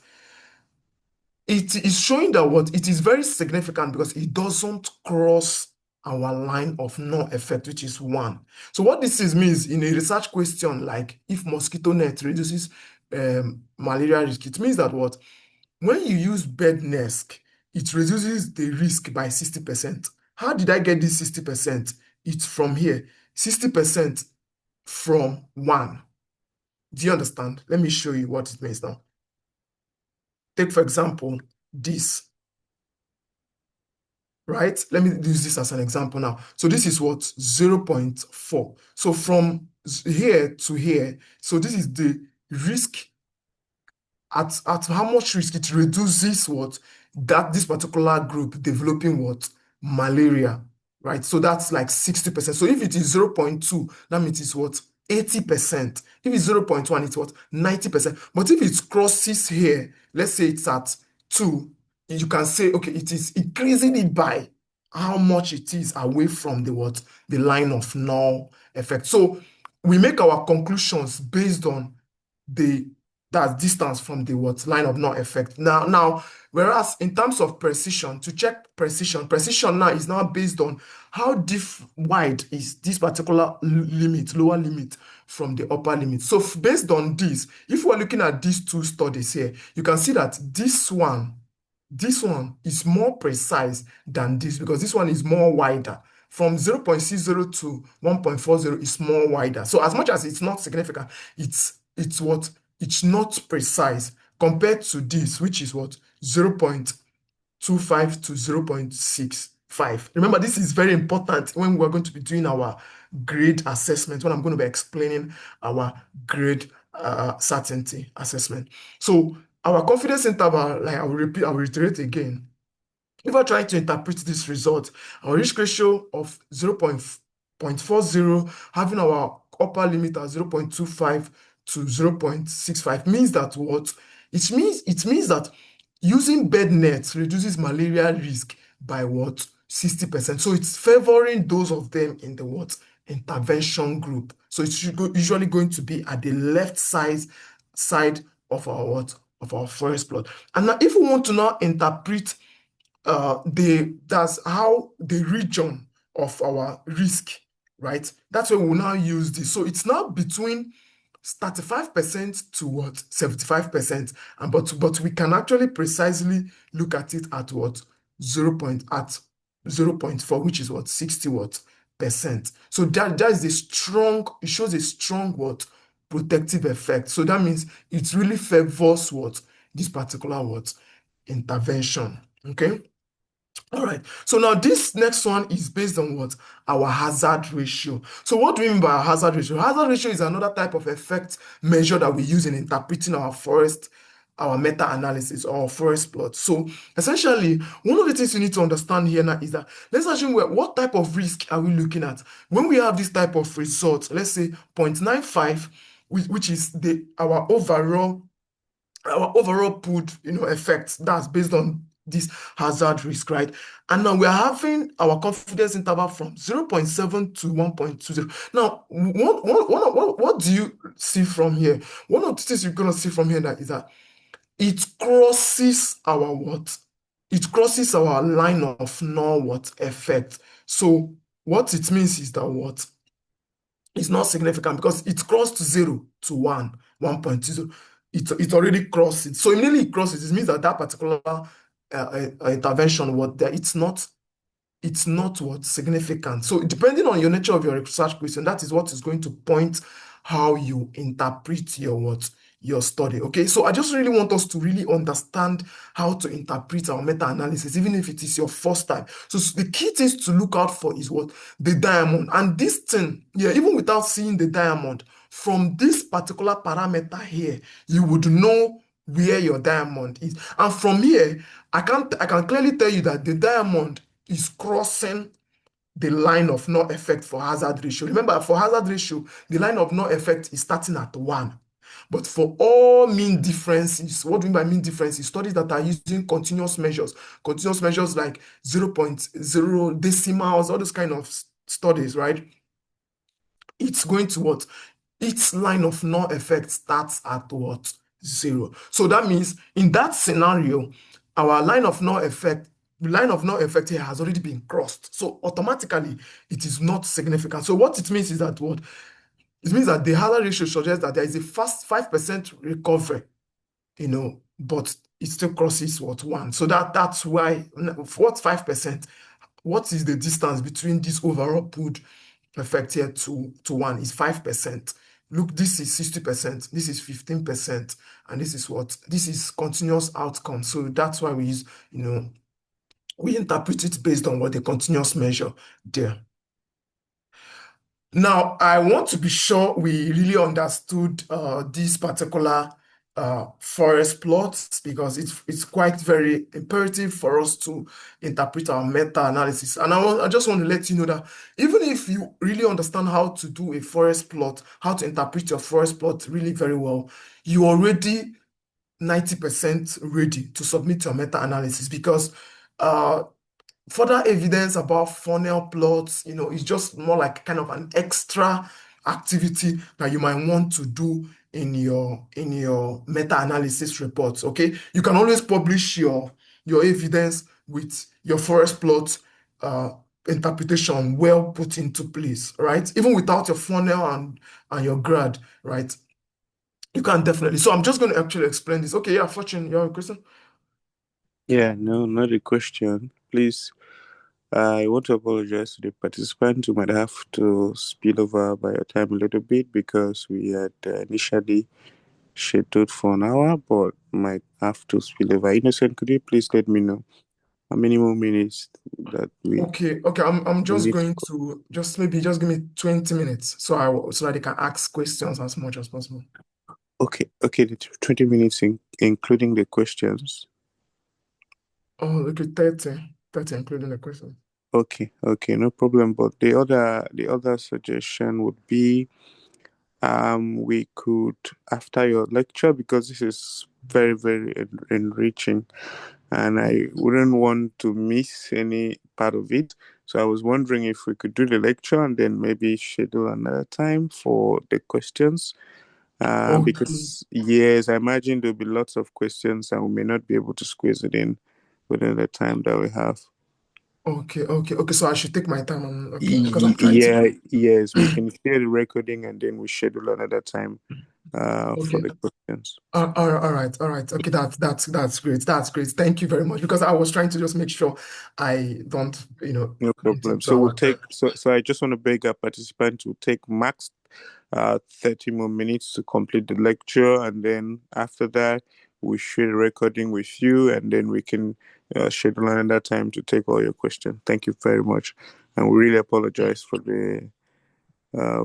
It is showing that what? It is very significant because it doesn't cross our line of null effect, which is 1. So what this means in a research question, like if mosquito net reduces malaria risk, it means that what? When you use BEDNESC, it reduces the risk by 60%. How did I get this 60%? It's from here. 60% from 1. Do you understand? Let me show you what it means now. Take, for example, this. Right? Let me use this as an example now. So this is what? 0.4. So from here to here, so this is the risk at how much risk it reduces what? This particular group developing what? Malaria, right? So that's like 60%. So if it is 0.2, that means it's what? 80%. If it's 0.1, it's what? 90%. But if it crosses here, let's say it's at 2, you can say, okay, it is increasing it by how much it is away from the line of null effect. So we make our conclusions based on that distance from the line of null effect. Now, whereas in terms of precision, to check precision now is now based on how wide is this particular limit, lower limit, from the upper limit. So based on this, if we're looking at these two studies here, you can see that this one is more precise than this, because this one is more wider. From 0.60 to 1.40 is more wider. So as much as it's not significant, it's what? It's not precise compared to this, which is what? 0.25 to 0.65. Remember, this is very important when we're going to be doing our grade assessment, when I'm going to be explaining our grade certainty assessment. So our confidence interval, like I'll reiterate again, if we're trying to interpret this result, our risk ratio of 0.40, having our upper limit at 0.25 to 0.65 means that what? It means that using bed nets reduces malaria risk by what? 60%. So it's favoring those of them in the what? intervention group. So it's usually going to be at the left side of our what? Of our forest plot. And now if we want to now interpret that's how the region of our risk, right? That's where we'll now use this. So it's now between 35% to what? 75%. And but we can actually precisely look at it at what? 0.4, which is what? 60 what? Percent. So that is a strong, it shows a strong what? Protective effect. So that means it really favors what? This particular what? Intervention. Okay. All right. So now this next one is based on what? Our hazard ratio. So what do we mean by a hazard ratio? Hazard ratio is another type of effect measure that we use in interpreting our meta-analysis or forest plot. So essentially, one of the things you need to understand here now is that let's assume what type of risk are we looking at? When we have this type of result, let's say 0.95, which is our overall pooled, effect that's based on this hazard risk, right? And now we're having our confidence interval from 0.7 to 1.20. Now, what do you see from here? One of the things you're going to see from here is that it crosses our what? It crosses our line of null what effect. So what it means is that what? It's not significant because it crossed 0 to 1, 1.20. It already crossed it. So immediately it crosses, it means that particular intervention, it's not what significant. So depending on your nature of your research question, that is what is going to point how you interpret your study. Okay, so I just really want us to really understand how to interpret our meta-analysis, even if it is your first time. So the key things to look out for is what? The diamond. And this thing, yeah, even without seeing the diamond, from this particular parameter here, you would know where your diamond is. And from here, I can clearly tell you that the diamond is crossing the line of no effect for hazard ratio. Remember, for hazard ratio, the line of no effect is starting at 1. But for all mean differences, what do we mean by mean differences? Studies that are using continuous measures like 0.0 decimals, all those kind of studies, right? It's going to what? Its line of no effect starts at what? 0. So that means in that scenario, our line of no effect here has already been crossed. So automatically, it is not significant. So what it means is that what? It means that the hazard ratio suggests that there is a fast 5% recovery, but it still crosses what? 1. So that's why, what 5%? What is the distance between this overall pooled effect here to 1 is 5%. Look, this is 60%, this is 15%, and this is what? This is continuous outcome. So that's why we use, we interpret it based on what the continuous measure there. Now, I want to be sure we really understood this particular forest plots because it's quite very imperative for us to interpret our meta-analysis. And I just want to let you know that even if you really understand how to do a forest plot, how to interpret your forest plot really very well, you already 90% ready to submit your meta-analysis because further evidence about funnel plots, is just more like kind of an extra activity that you might want to do in your meta-analysis reports. Okay, you can always publish your evidence with your forest plot interpretation well put into place, right? Even without your funnel and your grad, right? You can definitely. So I'm just going to actually explain this. Okay, yeah, Fortune, you have a question? Yeah, no, not a question. Please, I want to apologize to the participants who might have to spill over by your time a little bit because we had initially scheduled for an hour, but might have to spill over. Innocent, could you please let me know how many more minutes that we Okay, I'm just need? going to maybe just give me 20 minutes so that they can ask questions as much as possible. Okay, the 20 minutes including the questions. Oh, okay, 30 including the question. Okay, no problem. But the other suggestion would be we could, after your lecture, because this is very, very enriching and I wouldn't want to miss any part of it. So I was wondering if we could do the lecture and then maybe schedule another time for the questions. Okay. Because yes, I imagine there'll be lots of questions and we may not be able to squeeze it in within the time that we have. Okay. So I should take my time on, okay, because I'm trying to. Yeah, yes, we can clear the recording and then we schedule another time for Okay. the questions. All right. Okay, that's great. That's great. Thank you very much. Because I was trying to just make sure I don't, No beat problem. into So we'll our time. take so I just want to beg our participants to take max 30 more minutes to complete the lecture, and then after that we share the recording with you, and then we can schedule another time to take all your questions. Thank you very much, and we really apologize for the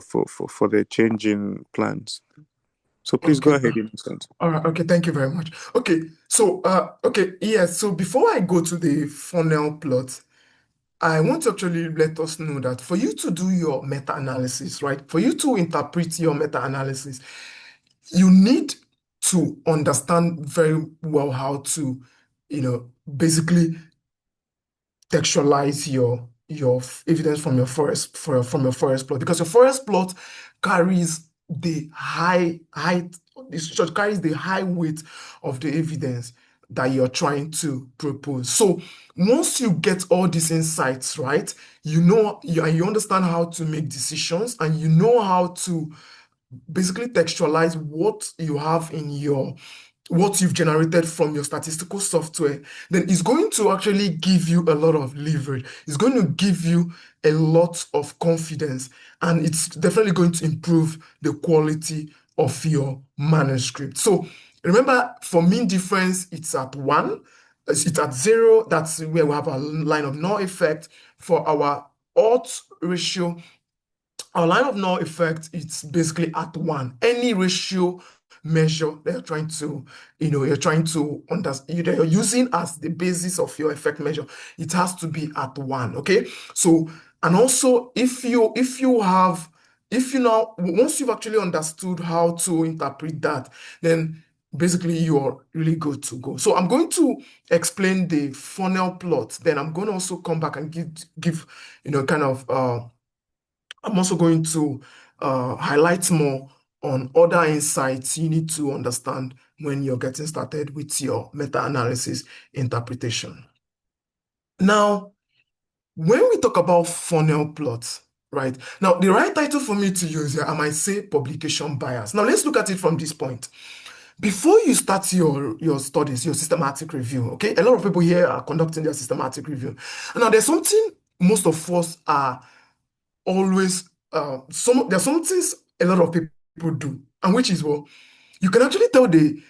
for the change in plans. So please go Okay. ahead, Innocent. All right. Okay. Thank you very much. Okay. So, yes. So before I go to the funnel plot, I want to actually let us know that for you to do your meta-analysis, right? For you to interpret your meta-analysis, you need to understand very well how to, basically textualize your evidence from your from your forest plot, because your forest plot carries the carries the high weight of the evidence that you're trying to propose. So once you get all these insights, right, and you understand how to make decisions, and you know how to basically textualize what you've generated from your statistical software, then it's going to actually give you a lot of leverage. It's going to give you a lot of confidence, and it's definitely going to improve the quality of your manuscript. So remember, for mean difference, it's at 1. It's at 0. That's where we have a line of null effect. For our odds ratio, our line of null effect, it's basically at 1. Any ratio measure that you're trying to understand, you're using as the basis of your effect measure, it has to be at 1. Okay. So, and also, if you now, once you've actually understood how to interpret that, then basically you're really good to go. So I'm going to explain the funnel plot. Then I'm going to also come back and give kind of I'm also going to highlight more on other insights you need to understand when you're getting started with your meta-analysis interpretation. Now, when we talk about funnel plots, right? Now, the right title for me to use here, I might say publication bias. Now, let's look at it from this point. Before you start your studies, your systematic review, okay? A lot of people here are conducting their systematic review. Now, there's something most of us are always there's some things a lot of people do, and which is, well, you can actually tell the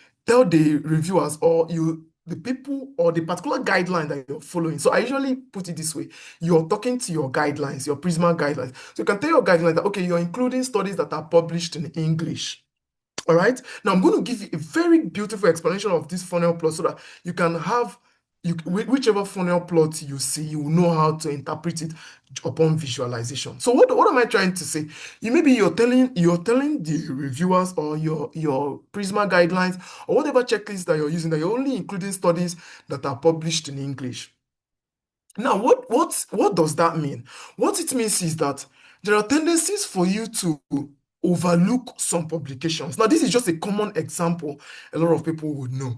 reviewers, or the people, or the particular guideline that you're following. So I usually put it this way: you're talking to your guidelines, your Prisma guidelines. So you can tell your guidelines that, okay, you're including studies that are published in English. All right. Now I'm going to give you a very beautiful explanation of this funnel plot, so that you can have whichever funnel plot you see, you will know how to interpret it upon visualization. So what am I trying to say? Maybe you're telling the reviewers, or your Prisma guidelines, or whatever checklist that you're using, that you're only including studies that are published in English. Now, what does that mean? What it means is that there are tendencies for you to overlook some publications. Now, this is just a common example a lot of people would know.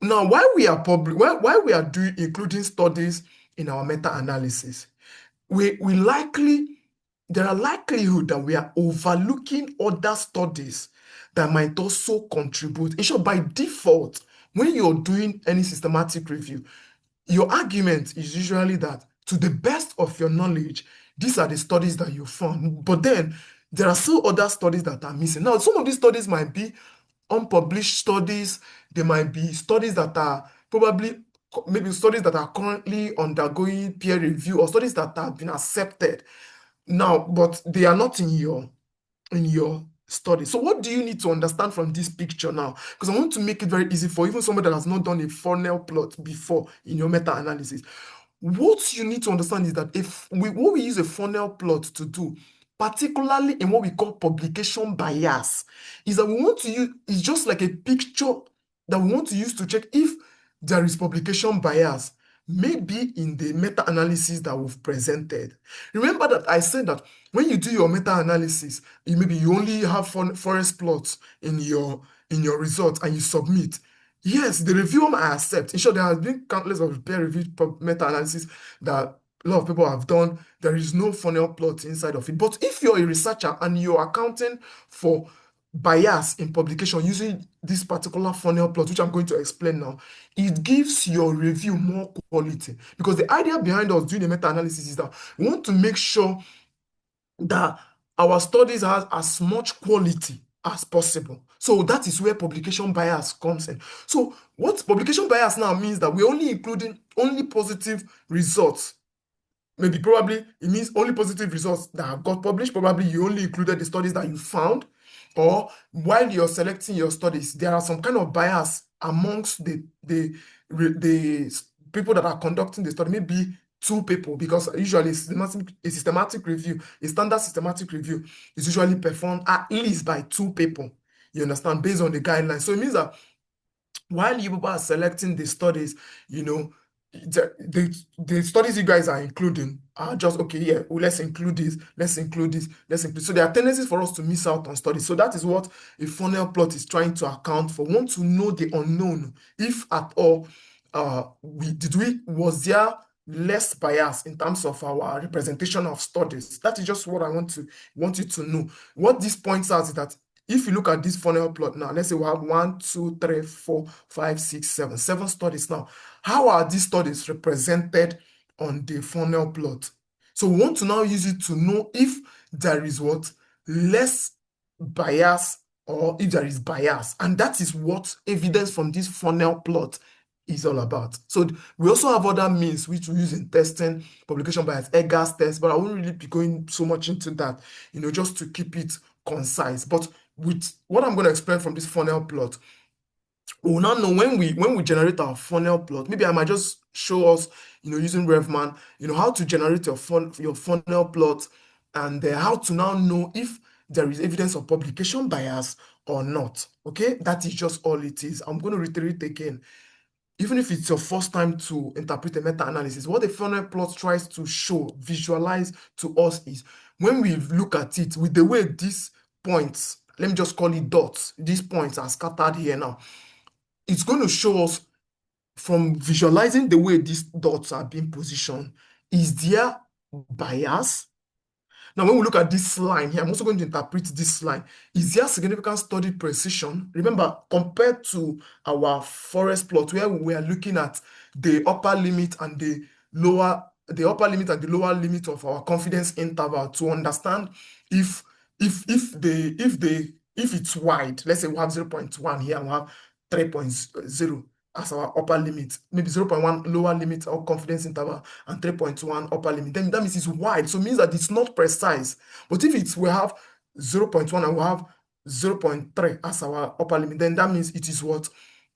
Now, why we are doing including studies in our meta-analysis, we likely there are likelihood that we are overlooking other studies that might also contribute. In short, by default, when you're doing any systematic review, your argument is usually that, to the best of your knowledge, these are the studies that you found. But then there are still other studies that are missing. Now, some of these studies might be unpublished studies. They might be studies that are maybe studies that are currently undergoing peer review, or studies that have been accepted now, but they are not in your study. So what do you need to understand from this picture now? Because I want to make it very easy for even somebody that has not done a funnel plot before in your meta-analysis. What you need to understand is that what we use a funnel plot to do, particularly in what we call publication bias, is that we want to use, it's just like a picture that we want to use to check if there is publication bias maybe in the meta-analysis that we've presented. Remember that I said that when you do your meta-analysis, maybe you only have forest plots in your results and you submit. Yes, the reviewer might accept. In short, there has been countless of peer-reviewed meta-analysis that a lot of people have done. There is no funnel plot inside of it. But if you're a researcher and you're accounting for bias in publication using this particular funnel plot, which I'm going to explain now, it gives your review more quality. Because the idea behind us doing a meta-analysis is that we want to make sure that our studies has as much quality as possible. So that is where publication bias comes in. So what publication bias now means that we're only including only positive results. Maybe probably it means only positive results that have got published. Probably you only included the studies that you found. Or while you're selecting your studies, there are some kind of bias amongst the people that are conducting the study. Maybe two people, because usually a systematic review, a standard systematic review is usually performed at least by two people. You understand, based on the guidelines. So it means that while you people are selecting the studies, you know, the studies you guys are including are just okay. Yeah, well, let's include this, let's include this, let's include. So there are tendencies for us to miss out on studies. So that is what a funnel plot is trying to account for. We want to know the unknown, if at all. Was there less bias in terms of our representation of studies? That is just what I want you to know. What this points out is that if you look at this funnel plot now, let's say we have 1, 2, 3, 4, 5, 6, 7 studies now. How are these studies represented on the funnel plot? So we want to now use it to know if there is what less bias or if there is bias. And that is what evidence from this funnel plot is all about. So we also have other means which we use in testing publication bias, Edgar's test, but I won't really be going so much into that, just to keep it concise. But with what I'm going to explain from this funnel plot, we'll now know when we generate our funnel plot. Maybe I might just show us, using Revman, how to generate your funnel plot, and how to now know if there is evidence of publication bias or not. Okay, that is just all it is. I'm going to reiterate again. Even if it's your first time to interpret a meta-analysis, what the funnel plot tries to show, visualize to us is when we look at it with the way these points, let me just call it dots, these points are scattered here now. It's going to show us from visualizing the way these dots are being positioned, is there bias? Now, when we look at this line here, I'm also going to interpret this line. Is there significant study precision? Remember, compared to our forest plot, where we are looking at the upper limit and the lower limit of our confidence interval to understand if it's wide. Let's say we have 0.1 here and we have 3.0 as our upper limit, maybe 0.1 lower limit or confidence interval and 3.1 upper limit, then that means it's wide. So it means that it's not precise. But if we have 0.1 and we have 0.3 as our upper limit, then that means it is what?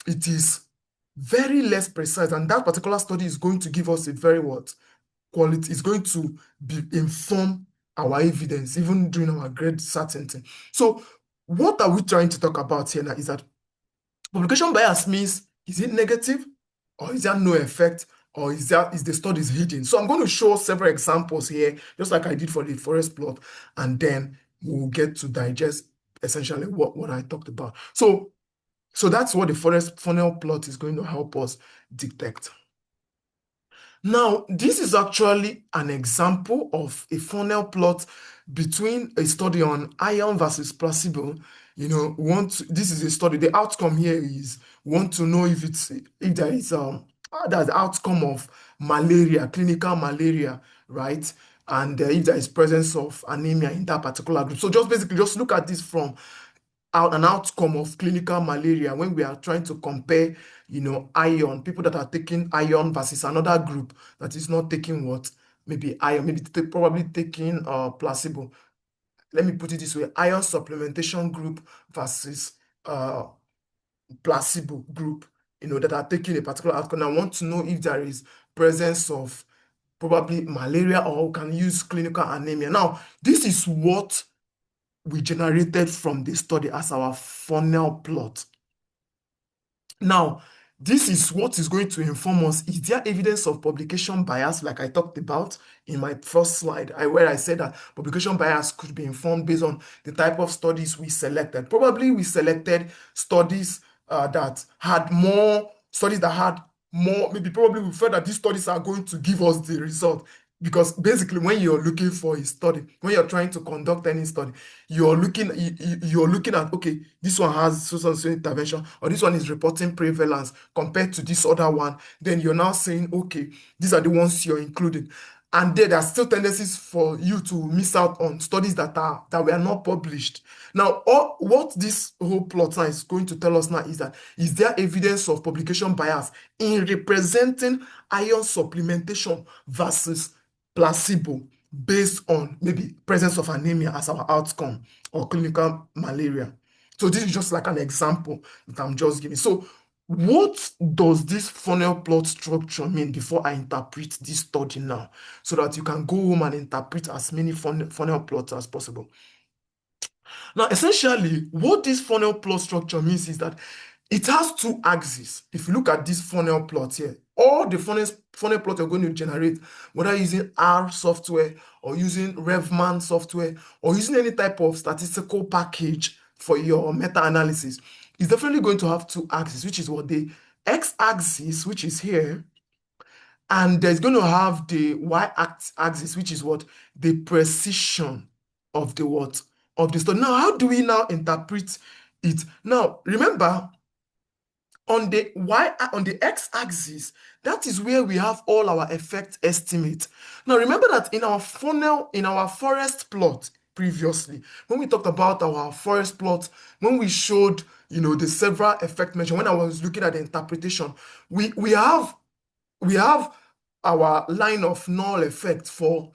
It is very less precise. And that particular study is going to give us a very what? Quality. It's going to inform our evidence, even during our grade certainty. So what are we trying to talk about here now is that publication bias means, is it negative, or is there no effect, or is the studies hidden? So I'm going to show several examples here, just like I did for the forest plot, and then we'll get to digest essentially what I talked about. So that's what the forest funnel plot is going to help us detect. Now, this is actually an example of a funnel plot between a study on iron versus placebo. This is a study. The outcome here is want to know if there is the outcome of malaria, clinical malaria, right? And if there is presence of anemia in that particular group. So just basically just look at this from an outcome of clinical malaria when we are trying to compare, iron, people that are taking iron versus another group that is not taking what? Maybe iron, maybe probably taking placebo. Let me put it this way, iron supplementation group versus placebo group, that are taking a particular outcome. I want to know if there is presence of probably malaria or can use clinical anemia. Now, this is what we generated from the study as our funnel plot. Now, this is what is going to inform us. Is there evidence of publication bias, like I talked about in my first slide, where I said that publication bias could be informed based on the type of studies we selected. Probably we selected studies that had more, maybe probably we felt that these studies are going to give us the result. Because basically, when you're looking for a study, when you're trying to conduct any study, you're looking at, okay, this one has so intervention, or this one is reporting prevalence compared to this other one. Then you're now saying, okay, these are the ones you're including. And there are still tendencies for you to miss out on studies that were not published. Now, what this whole plot now is going to tell us now is that, is there evidence of publication bias in representing iron supplementation versus placebo based on maybe presence of anemia as our outcome or clinical malaria? So this is just like an example that I'm just giving. So what does this funnel plot structure mean before I interpret this study now, so that you can go home and interpret as many funnel plots as possible? Now, essentially, what this funnel plot structure means is that it has two axes. If you look at this funnel plot here, all the funnel plot you're going to generate, whether using R software or using Revman software or using any type of statistical package for your meta-analysis, is definitely going to have two axes, which is what the x-axis, which is here, and there's going to have the y-axis, which is what the precision of the what of the study. Now, how do we now interpret it? Now, remember, on the x-axis, that is where we have all our effect estimates. Now, remember that in our forest plot previously, when we talked about our forest plot, when we showed, the several effect measure, when I was looking at the interpretation, we have our line of null effect for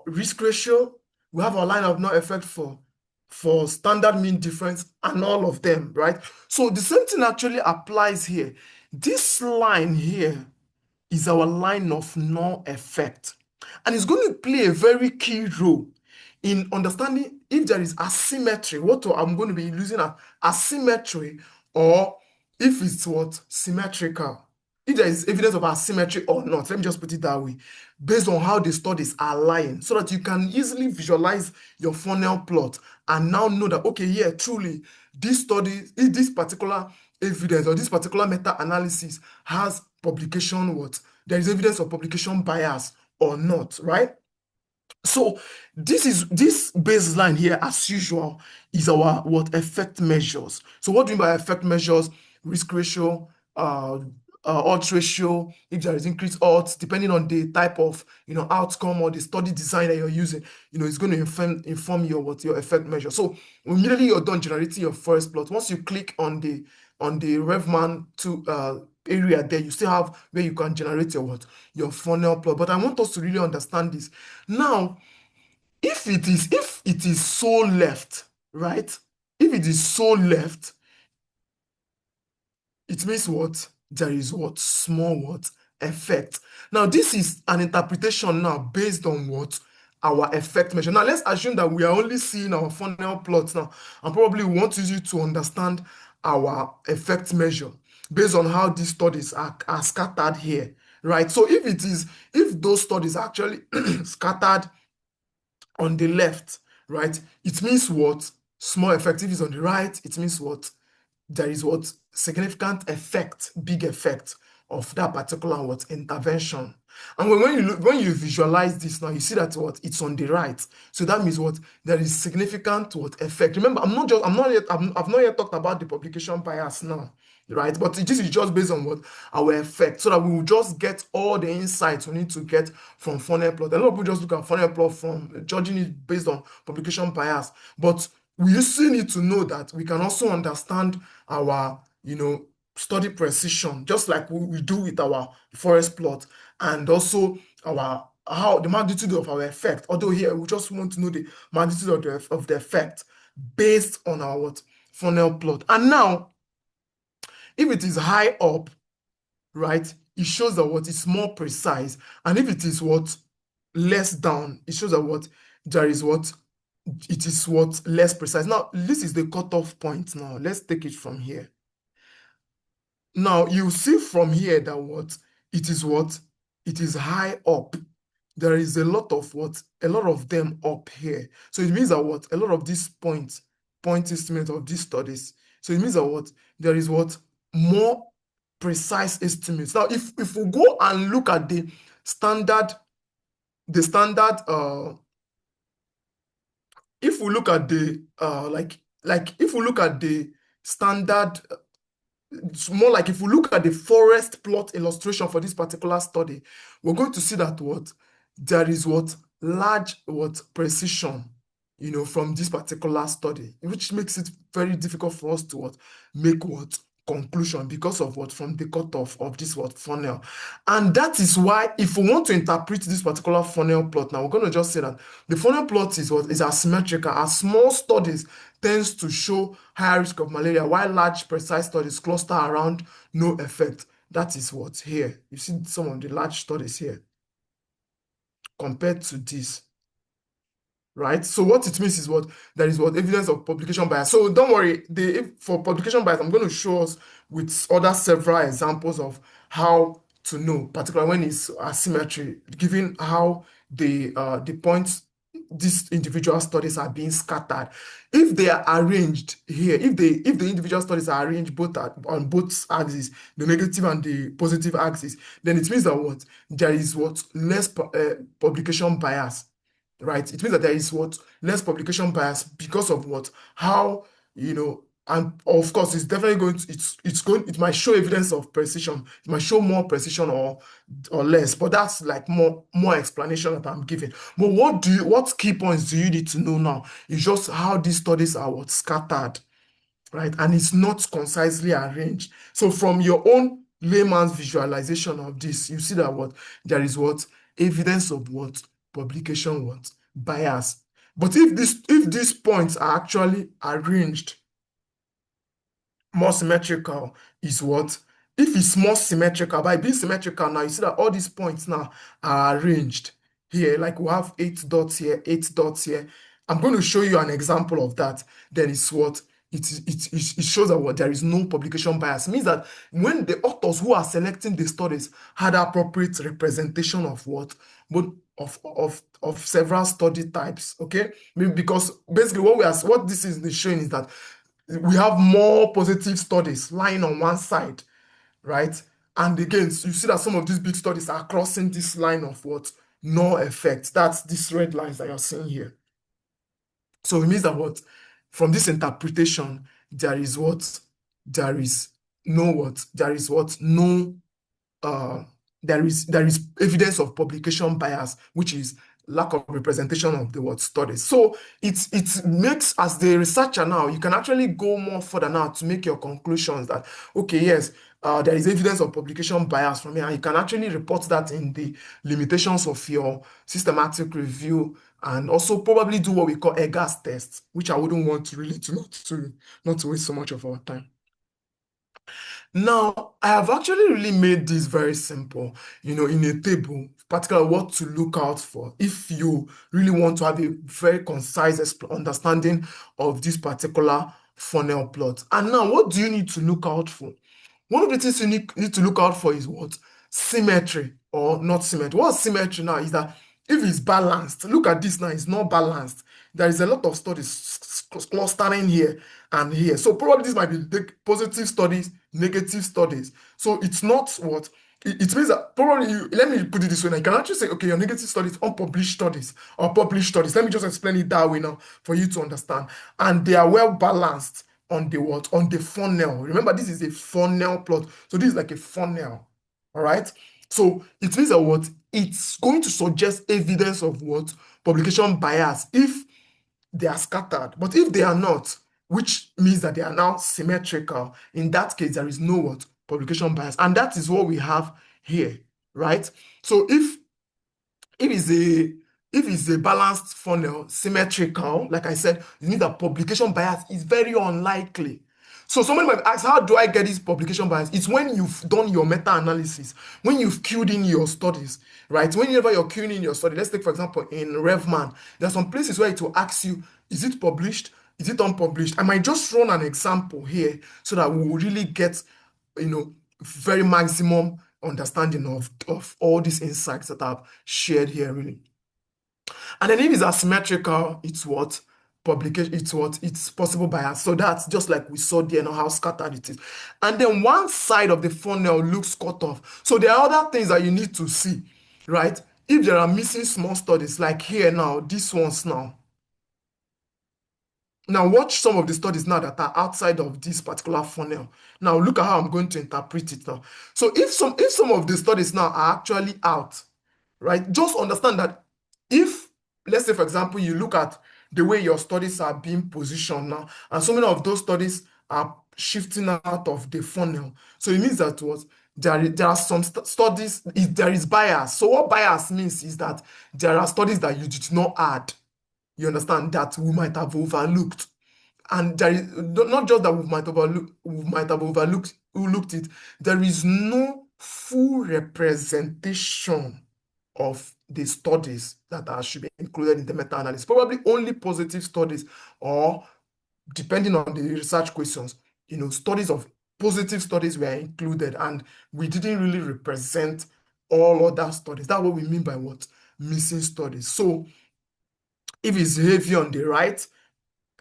risk ratio. We have our line of null effect for standard mean difference and all of them, right? So the same thing actually applies here. This line here is our line of null effect, and it's going to play a very key role in understanding if there is asymmetry, what I'm going to be using as asymmetry, or if it's what symmetrical, if there is evidence of asymmetry or not. Let me just put it that way, based on how the studies are lying, so that you can easily visualize your funnel plot and now know that, okay, yeah, truly, this study, this particular evidence or this particular meta-analysis has publication what? There is evidence of publication bias or not, right? So this baseline here, as usual, is our what effect measures. So what do we mean by effect measures? Risk ratio, odds ratio, if there is increased odds, depending on the type of outcome or the study design that you're using, it's going to inform your effect measure. So immediately you're done generating your forest plot, once you click on the Revman area there, you still have where you can generate your funnel plot. But I want us to really understand this. Now, if it is so left, right? If it is so left, it means what? There is what? Small what? Effect. Now, this is an interpretation now based on what? Our effect measure. Now, let's assume that we are only seeing our funnel plots now, and probably we want to use it to understand our effect measure based on how these studies are scattered here, right? So if those studies are actually scattered on the left, right, it means what? Small effect. If it's on the right, it means what? There is what? Significant effect, big effect of that particular what? Intervention. And when you visualize this now, you see that what? It's on the right. So that means what? There is significant what? Effect. Remember, I've not yet talked about the publication bias now, right? But this is just based on what? Our effect, so that we will just get all the insights we need to get from funnel plot. A lot of people just look at funnel plot from judging it based on publication bias, but we still need to know that we can also understand our study precision, just like we do with our forest plot, and also how the magnitude of our effect. Although here we just want to know the magnitude of the effect based on our what? Funnel plot. And now, if it is high up, right, it shows that what is more precise. And if it is what? Less down, it shows that what? There is what? It is what? Less precise. Now, this is the cutoff point now. Let's take it from here. Now you see from here that what it is high up. There is a lot of them up here. So it means that a lot of these point estimate of these studies. So it means that there is more precise estimates. Now, if we go and look at standard, the standard, if we look at the if we look at the standard, it's more like if we look at the forest plot illustration for this particular study, we're going to see that there is large precision, from this particular study, which makes it very difficult for us to make conclusion because of from the cutoff of this funnel. And that is why if we want to interpret this particular funnel plot, now we're going to just say that the funnel plot is asymmetrical, as small studies tends to show higher risk of malaria, while large precise studies cluster around no effect. That is here. You see some of the large studies here compared to this. Right? So what it means is there is evidence of publication bias. So don't worry, for publication bias, I'm going to show us with other several examples of how to know, particularly when it's asymmetry, given how the points these individual studies are being scattered. If they are arranged here, if the individual studies are arranged on both axes, the negative and the positive axis, then it means that there is less publication bias. Right? It means that there is less publication bias because of how, and of course it's definitely it might show evidence of precision. It might show more precision or less, but that's like more explanation that I'm giving. But what key points do you need to know now is just how these studies are scattered, right? And it's not concisely arranged. So from your own layman's visualization of this, you see that there is evidence of publication bias. But if these points are actually arranged more symmetrical, is if it's more symmetrical, by being symmetrical now, you see that all these points now are arranged here, like we have 8 dots here, 8 dots here. I'm going to show you an example of that. Then it's it shows that there is no publication bias. It means that when the authors who are selecting the studies had appropriate representation of both of several study types, okay? Because basically what this is showing is that we have more positive studies lying on one side, right? And again, you see that some of these big studies are crossing this line of no effect. That's these red lines that you're seeing here. So it means that from this interpretation, there is evidence of publication bias, which is lack of representation of the studies. So it makes, as the researcher now, you can actually go more further now to make your conclusions that, okay, yes, there is evidence of publication bias from here, and you can actually report that in the limitations of your systematic review, and also probably do what we call EGAS tests, which I wouldn't want to really not to waste so much of our time. Now, I have actually really made this very simple, in a table, particularly what to look out for if you really want to have a very concise understanding of this particular funnel plot. And now, what do you need to look out for? One of the things you need to look out for is symmetry or not symmetry. What's symmetry now is that if it's balanced, look at this now, it's not balanced. There is a lot of studies clustering here and here. So probably this might be positive studies, negative studies. So it's not it means that probably let me put it this way. Now, you can actually say, okay, your negative studies, unpublished studies or published studies. Let me just explain it that way now for you to understand. And they are well balanced on the on the funnel. Remember, this is a funnel plot. So this is like a funnel. All right. So it means that it's going to suggest evidence of publication bias if they are scattered. But if they are not, which means that they are now symmetrical, in that case, there is no publication bias. And that is what we have here, right? So if it's a balanced funnel, symmetrical, like I said, it means that publication bias is very unlikely. So somebody might ask, how do I get this publication bias? It's when you've done your meta-analysis, when you've queued in your studies, right? Whenever you're queuing in your study, let's take, for example, in RevMan, there are some places where it will ask you, is it published? Is it unpublished? I might just run an example here so that we will really get, very maximum understanding of all these insights that I've shared here, really. And then if it's asymmetrical, it's what? Publication, it's what? It's possible bias. So that's just like we saw there now, how scattered it is. And then one side of the funnel looks cut off. So there are other things that you need to see, right? If there are missing small studies, like here now, these ones now. Now watch some of the studies now that are outside of this particular funnel. Now look at how I'm going to interpret it now. So if some of the studies now are actually out, right? Just understand that if, let's say, for example, you look at the way your studies are being positioned now, and so many of those studies are shifting out of the funnel. So it means that what there are some studies, there is bias. So what bias means is that there are studies that you did not add. You understand that we might have overlooked. And there is not just that we might have overlooked it. There is no full representation of the studies that should be included in the meta-analysis. Probably only positive studies, or depending on the research questions, studies of positive studies were included, and we didn't really represent all other studies. That's what we mean by what? Missing studies. So if it's heavy on the right,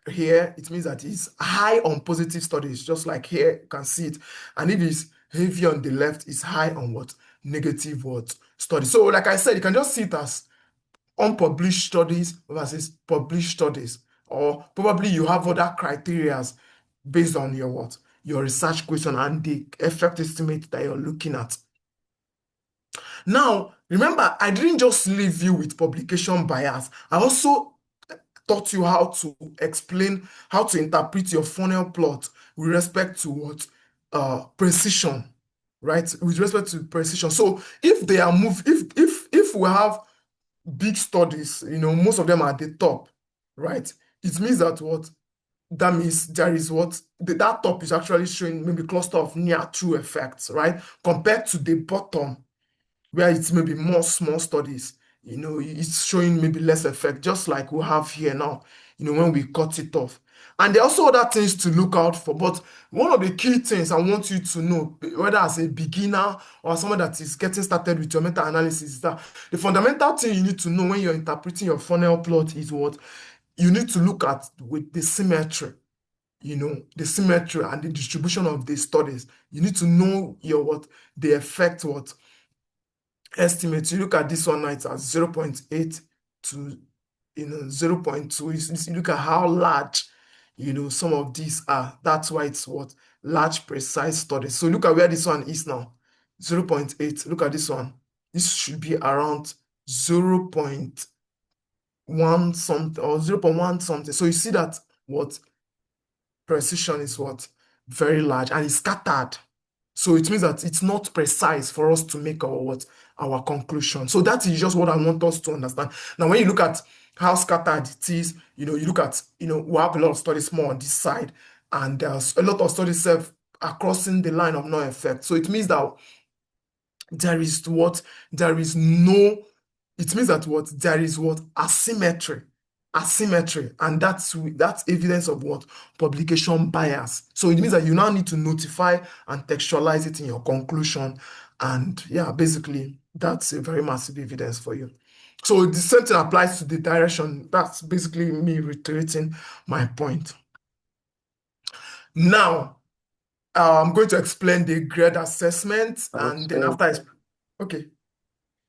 here, it means that it's high on positive studies, just like here, you can see it. And if it's heavy on the left, it's high on what? Negative what? Studies. So like I said, you can just see it as unpublished studies versus published studies. Or probably you have other criterias based on your what? Your research question and the effect estimate that you're looking at. Now, remember, I didn't just leave you with publication bias. I also taught you how to explain, how to interpret your funnel plot with respect to what? Precision, right? With respect to precision. So if they are if we have big studies, most of them are at the top, right? It means that what? That means there is what? That top is actually showing maybe cluster of near true effects, right? Compared to the bottom, where it's maybe more small studies, it's showing maybe less effect, just like we have here now, when we cut it off. And there are also other things to look out for. But one of the key things I want you to know, whether as a beginner or someone that is getting started with your meta-analysis, is that the fundamental thing you need to know when you're interpreting your funnel plot is what? You need to look at with the symmetry. The symmetry and the distribution of the studies. You need to know your what? The effect what? Estimate. You look at this one now, it's at 0.8 to 0.2. You look at how large some of these are. That's why it's what? Large precise studies. So look at where this one is now. 0.8. Look at this one. This should be around 0.1 something or 0.1 something. So you see that what? Precision is what? Very large, and it's scattered. So it means that it's not precise for us to make our conclusion. So that is just what I want us to understand. Now, when you look at how scattered it is, you look at, we have a lot of studies more on this side, and there's a lot of studies are crossing the line of no effect. So it means that there is what? There is no, it means that what? There is what? Asymmetry. And that's evidence of what? Publication bias. So it means that you now need to notify and textualize it in your conclusion. And yeah, basically, that's a very massive evidence for you. So the same thing applies to the direction. That's basically me reiterating my point. Now, I'm going to explain the grade assessment, and then after okay.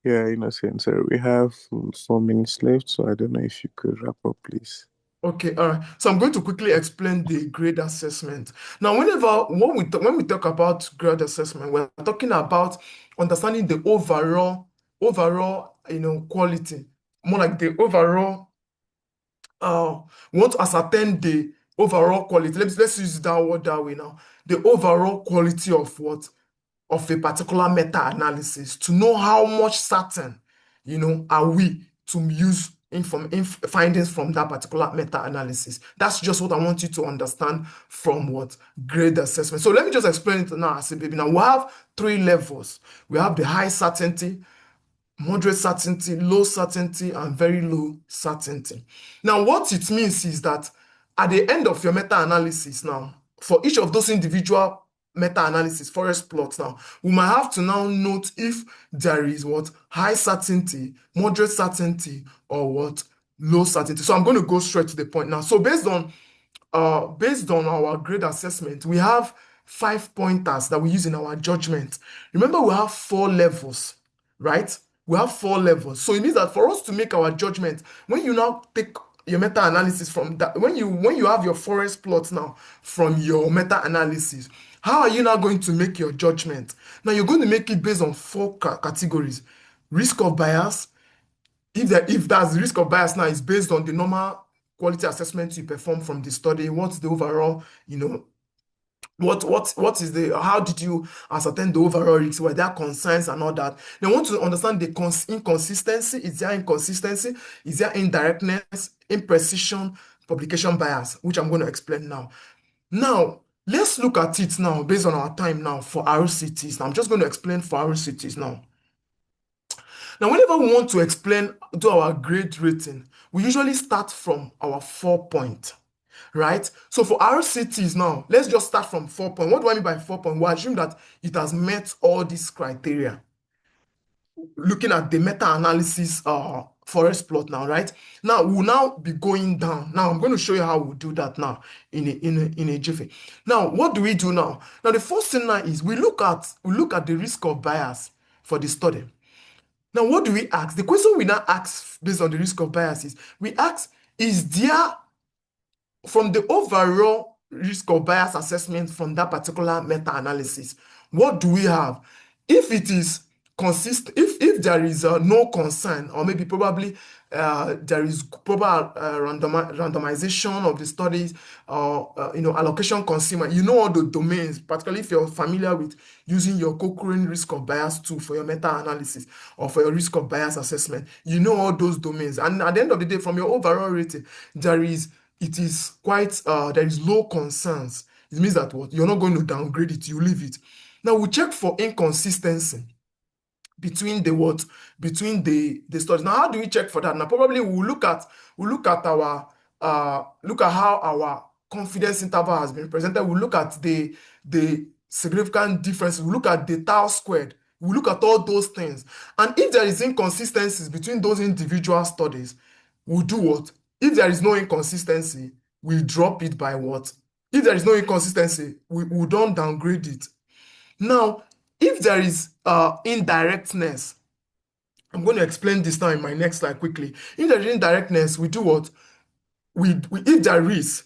Yeah, Innocent, sir. We have 4 minutes left, so I don't know if you could wrap up, please. Okay, all right. So I'm going to quickly explain the grade assessment. Now, when we talk about grade assessment, we're talking about understanding the overall, quality, more like the overall. We want to ascertain the overall quality. Let's use that word that way now. The overall quality of what? Of a particular meta-analysis, to know how much certain, are we to use findings from that particular meta-analysis. That's just what I want you to understand from what? Grade assessment. So let me just explain it now as a baby. Now we have 3 levels. We have the high certainty, moderate certainty, low certainty, and very low certainty. Now what it means is that at the end of your meta-analysis now, for each of those individual meta-analysis, forest plots now, we might have to now note if there is what high certainty, moderate certainty, or what low certainty. So I'm going to go straight to the point now. So based on our grade assessment, we have 5 pointers that we use in our judgment. Remember, we have 4 levels, right? We have 4 levels. So it means that for us to make our judgment, when you now take your meta-analysis from that, when you have your forest plots now from your meta-analysis, how are you now going to make your judgment? Now you're going to make it based on 4 categories. Risk of bias. If that's the risk of bias now is based on the normal quality assessment you perform from the study, what's the overall, what is how did you ascertain the overall risks? Were there concerns and all that? They want to understand the inconsistency. Is there inconsistency? Is there indirectness, imprecision, publication bias, which I'm going to explain now. Now, let's look at it now based on our time now for RCTs. Now, I'm just going to explain for RCTs now. Now, whenever we want to do our grade rating, we usually start from our 4 point, right? So for RCTs now, let's just start from 4 point. What do I mean by 4 point? We assume that it has met all these criteria. Looking at the meta-analysis forest plot now, right? Now, we'll now be going down. Now, I'm going to show you how we'll do that now in a jiffy. Now, what do we do now? Now, the first thing now is we look at the risk of bias for the study. Now, what do we ask? The question we now ask based on the risk of bias is, we ask, is there, from the overall risk of bias assessment from that particular meta-analysis, what do we have? If it is consistent, if there is no concern, or maybe probably there is proper randomization of the studies, or allocation consumer, all the domains, particularly if you're familiar with using your Cochrane risk of bias tool for your meta-analysis or for your risk of bias assessment, all those domains. And at the end of the day, from your overall rating, there is low concerns. It means that what you're not going to downgrade it, you leave it. Now we check for inconsistency between the studies. Now, how do we check for that? Now, probably we'll look at how our confidence interval has been presented. We'll look at the significant differences. We'll look at the tau squared. We'll look at all those things. And if there is inconsistencies between those individual studies, we'll do what? If there is no inconsistency, we drop it by what? If there is no inconsistency, we don't downgrade it. Now, if there is indirectness, I'm going to explain this now in my next slide quickly. If there is indirectness, we do what? If there is,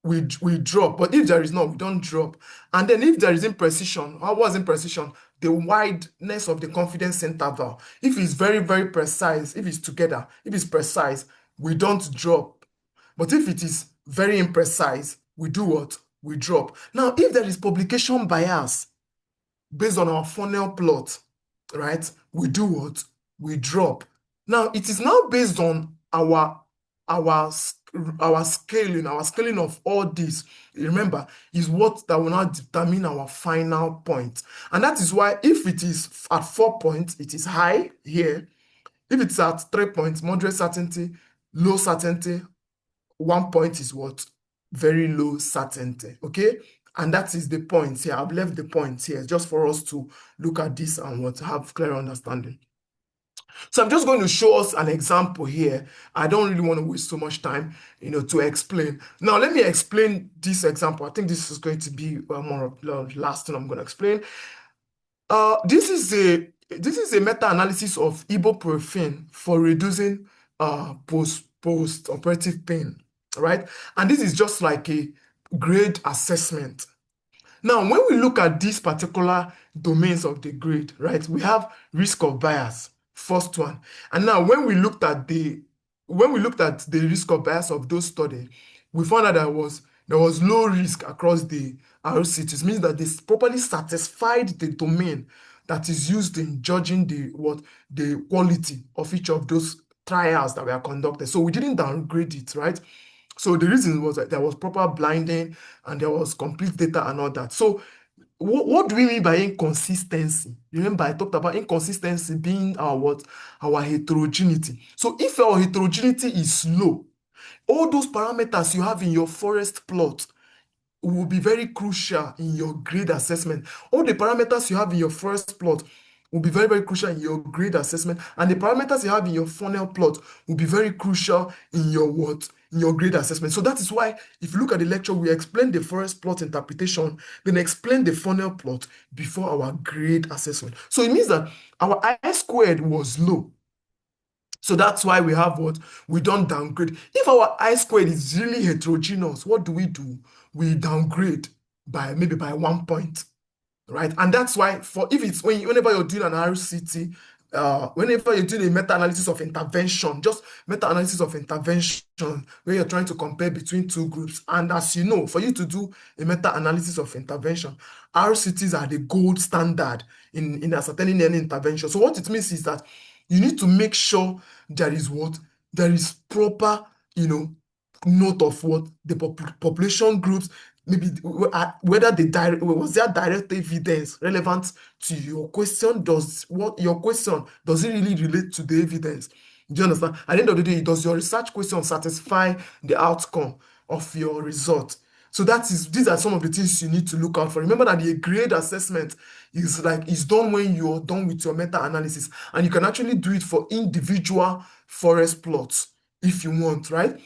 we drop. But if there is not, we don't drop. And then if there is imprecision, what was imprecision? The wideness of the confidence interval. If it's very, very precise, if it's together, if it's precise, we don't drop. But if it is very imprecise, we do what? We drop. Now, if there is publication bias, based on our funnel plot, right, we do what? We drop. Now, it is now based on our scaling of all this. Remember, is what that will now determine our final point. And that is why if it is at 4 points, it is high here. If it's at 3 points, moderate certainty, low certainty, 1 point is what? Very low certainty, okay? And that is the point here. I've left the points here just for us to look at this and what have clear understanding. So I'm just going to show us an example here. I don't really want to waste so much time, to explain. Now, let me explain this example. I think this is going to be more of the last thing I'm going to explain. This is a meta-analysis of ibuprofen for reducing post-operative pain, right? And this is just like a grade assessment. Now, when we look at these particular domains of the grade, right, we have risk of bias, first one. And now, when we looked at the risk of bias of those studies, we found out there was low risk across the RCTs. It means that they properly satisfied the domain that is used in judging the quality of each of those trials that were conducted. So we didn't downgrade it, right? So the reason was that there was proper blinding and there was complete data and all that. So what do we mean by inconsistency? Remember, I talked about inconsistency being our heterogeneity. So if our heterogeneity is low, all those parameters you have in your forest plot, will be very crucial in your grade assessment. All the parameters you have in your first plot will be very, very crucial in your grade assessment. And the parameters you have in your funnel plot will be very crucial in your what? In your grade assessment. So that is why if you look at the lecture, we explain the forest plot interpretation, then explain the funnel plot before our grade assessment. So it means that our I squared was low. So that's why we have what? We don't downgrade. If our I squared is really heterogeneous, what do? We downgrade by maybe by 1 point, right? And that's why for if it's whenever you're doing an RCT, whenever you're doing a meta-analysis of intervention, just meta-analysis of intervention, where you're trying to compare between two groups. And as you know, for you to do a meta-analysis of intervention, RCTs are the gold standard in ascertaining any intervention. So what it means is that you need to make sure there is what? There is proper, note of what the population groups, maybe whether was there direct evidence relevant to your question? Does it really relate to the evidence? Do you understand? At the end of the day, does your research question satisfy the outcome of your result? So these are some of the things you need to look out for. Remember that the grade assessment is done when you're done with your meta-analysis, and you can actually do it for individual forest plots if you want, right?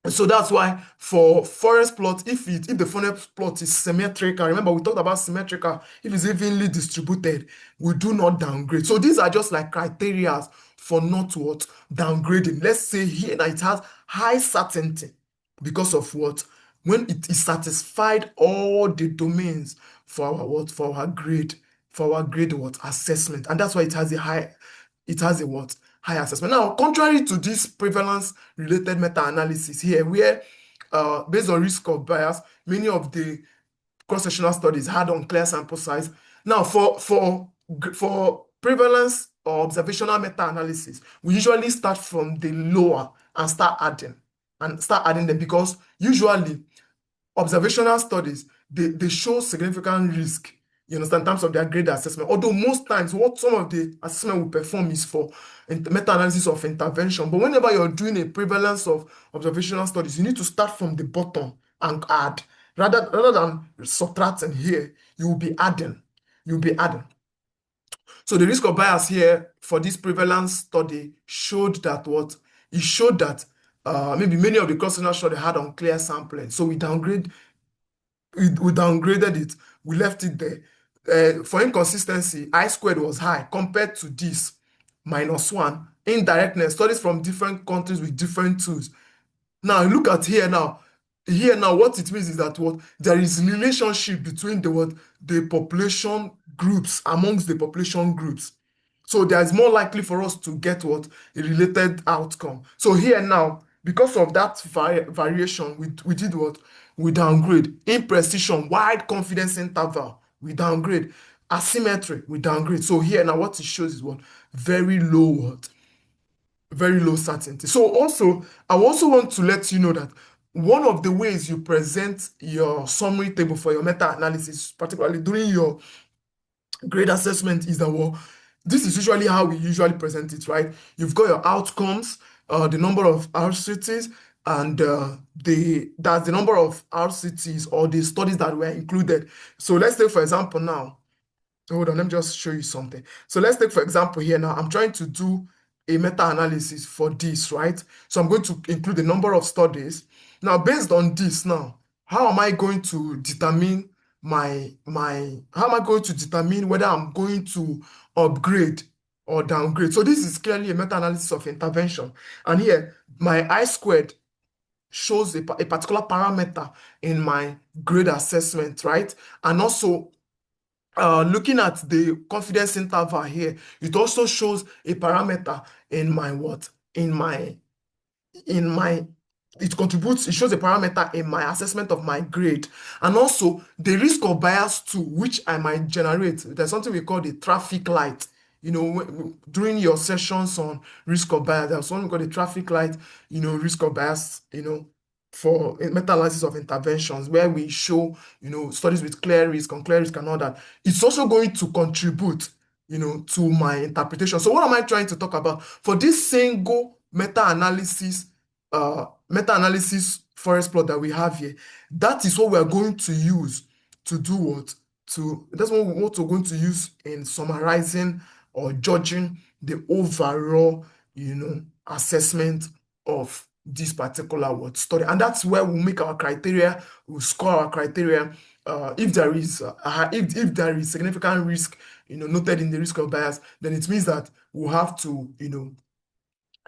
So that's why for forest plot, if the funnel plot is symmetrical, remember we talked about symmetrical, if it's evenly distributed, we do not downgrade. So these are just like criteria for not what? Downgrading. Let's say here now it has high certainty because of what? When it is satisfied all the domains for our what? For our grade what? Assessment. And that's why it has a what? High assessment. Now, contrary to this prevalence-related meta-analysis here, where based on risk of bias, many of the cross-sectional studies had unclear sample size. Now, for prevalence or observational meta-analysis, we usually start from the lower and start adding them, because usually observational studies, they show significant risk, you understand, in terms of their grade assessment. Although most times what some of the assessment we perform is for meta-analysis of intervention. But whenever you're doing a prevalence of observational studies, you need to start from the bottom and add. Rather than subtracting here, you will be adding. You'll be adding. So the risk of bias here for this prevalence study showed that what? It showed that maybe many of the cross-sectional study had unclear sampling. So we downgraded it. We left it there. For inconsistency, I squared was high compared to this -1. Indirectness, studies from different countries with different tools. Now look at here now. Here now, what it means is that what there is relationship between the population groups, amongst the population groups. So there's more likely for us to get what? A related outcome. So here now, because of that variation, we did what? We downgrade. Imprecision, wide confidence interval, we downgrade. Asymmetry, we downgrade. So here now, what it shows is what? Very low what? Very low certainty. So also, I also want to let you know that one of the ways you present your summary table for your meta-analysis, particularly during your grade assessment, is that, well, this is usually how we usually present it, right? You've got your outcomes, the number of RCTs, and that's the number of RCTs or the studies that were included. So let's take, for example, now, hold on, let me just show you something. So let's take, for example, here now, I'm trying to do a meta-analysis for this, right? So I'm going to include the number of studies. Now, based on this now, how am I going to determine how am I going to determine whether I'm going to upgrade or downgrade? So this is clearly a meta-analysis of intervention. And here, my I squared shows a particular parameter in my grade assessment, right? And also, looking at the confidence interval here, it also shows a parameter in my what? It shows a parameter in my assessment of my grade, and also the risk of bias too, which I might generate. There's something we call the traffic light. During your sessions on risk of bias, there's something called the traffic light, risk of bias, for meta-analysis of interventions, where we show, studies with clear risk, unclear risk, and all that. It's also going to contribute, to my interpretation. So what am I trying to talk about? For this single meta-analysis forest plot that we have here, that is what we are going to use to do what? That's what we're going to use in summarizing or judging the overall, assessment of this particular what study. And that's where we'll make our criteria, we'll score our criteria. If there is if there is significant risk, noted in the risk of bias, then it means that we'll have to,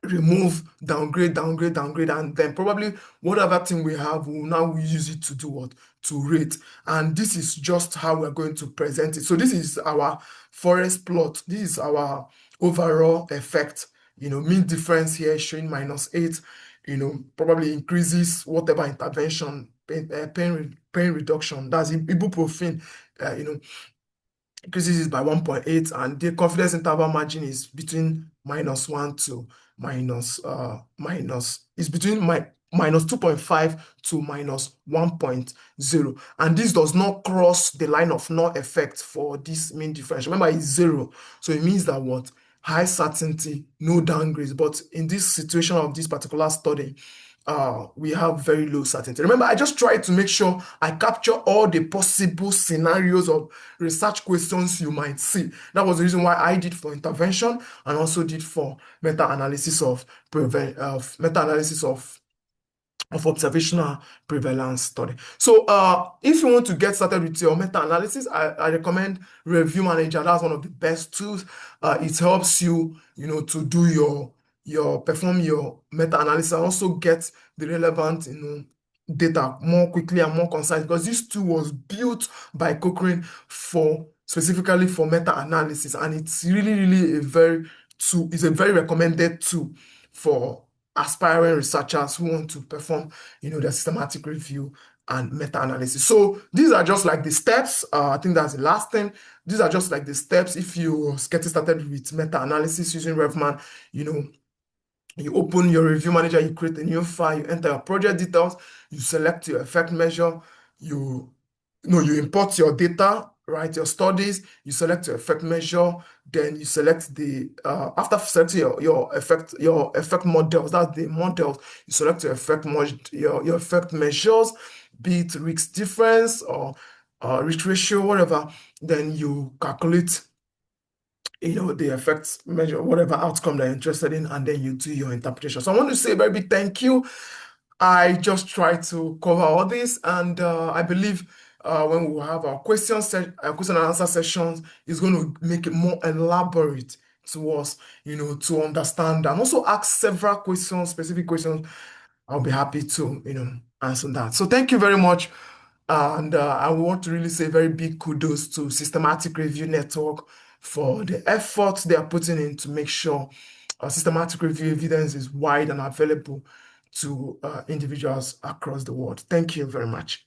remove, downgrade, and then probably whatever thing we have, we'll now use it to do what? To rate. And this is just how we're going to present it. So this is our forest plot. This is our overall effect. Mean difference here showing -8, probably increases whatever intervention, pain reduction. That's ibuprofen, increases it by 1.8, and the confidence interval margin is between -1 to is between -2.5 to -1.0, and this does not cross the line of null effect for this mean differential. Remember, it's 0, so it means that what? High certainty, no downgrades. But in this situation of this particular study, we have very low certainty. Remember, I just tried to make sure I capture all the possible scenarios of research questions you might see. That was the reason why I did for intervention and also did for meta-analysis of observational prevalence study. So if you want to get started with your meta-analysis, I recommend Review Manager. That's one of the best tools. It helps you, to do perform your meta-analysis and also get the relevant, data more quickly and more concise, because this tool was built by Cochrane specifically for meta-analysis, and it's really, really a very recommended tool for aspiring researchers who want to perform, their systematic review and meta-analysis. So these are just like the steps. I think that's the last thing. These are just like the steps. If you get started with meta-analysis using RevMan, you open your Review Manager, you create a new file, you enter your project details, you select your effect measure, you import your data, right? Your studies, you select your effect measure, then you select after selecting your effect models, that's the models, you select your effect measures, be it risk difference or risk ratio, whatever, then you calculate the effects measure, whatever outcome they're interested in, and then you do your interpretation. So I want to say a very big thank you. I just tried to cover all this, and I believe when we have our question and answer sessions, it's going to make it more elaborate to us, to understand and also ask several questions, specific questions. I'll be happy to, answer that. So thank you very much. And I want to really say very big kudos to Systematic Review Network for the efforts they are putting in to make sure systematic review evidence is wide and available to individuals across the world. Thank you very much.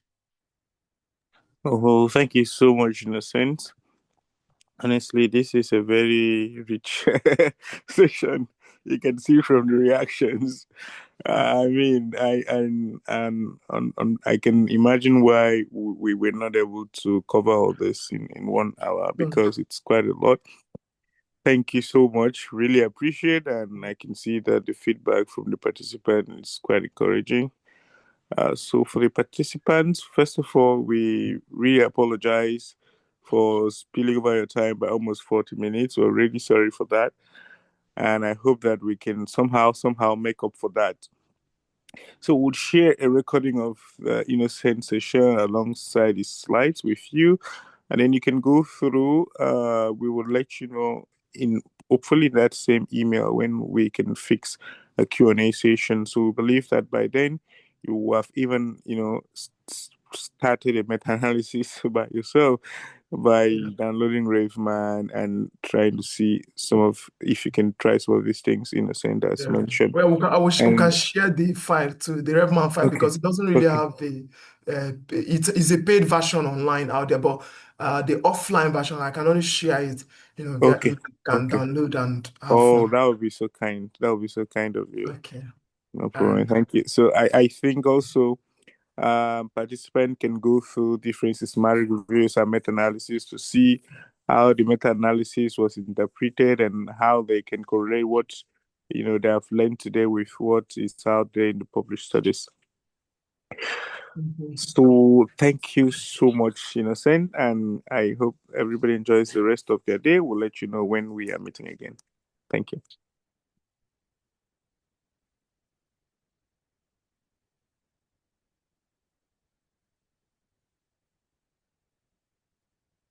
Oh, well, thank you so much, Innocent. Honestly, this is a very rich session. You can see from the reactions. I mean, I can imagine why we were not able to cover all this in 1 hour, because it's quite a lot. Thank you so much. Really appreciate, and I can see that the feedback from the participants is quite encouraging. So for the participants, first of all, we really apologize for spilling over your time by almost 40 minutes. We're really sorry for that. And I hope that we can somehow make up for that. So we'll share a recording of the Innocent session alongside the slides with you. And then you can go through. We will let you know in hopefully that same email when we can fix a Q&A session. So we believe that by then you will have even, started a meta-analysis by yourself by downloading RaveMan and trying to see if you can try some of these things, Innocent as mentioned. Well, we can share the file to the RevMan file, because it doesn't really have it's a paid version online out there, but the offline version, I can only share it, that you can download and have fun. That would be so kind. That would be so kind of you. Okay. No problem. Thank you. So I think also participants can go through different systematic reviews and meta-analysis to see how the meta-analysis was interpreted and how they can correlate what they have learned today with what is out there in the published studies. Mhm. So thank you so much, Innocent, and I hope everybody enjoys the rest of their day. We'll let you know when we are meeting again. Thank you.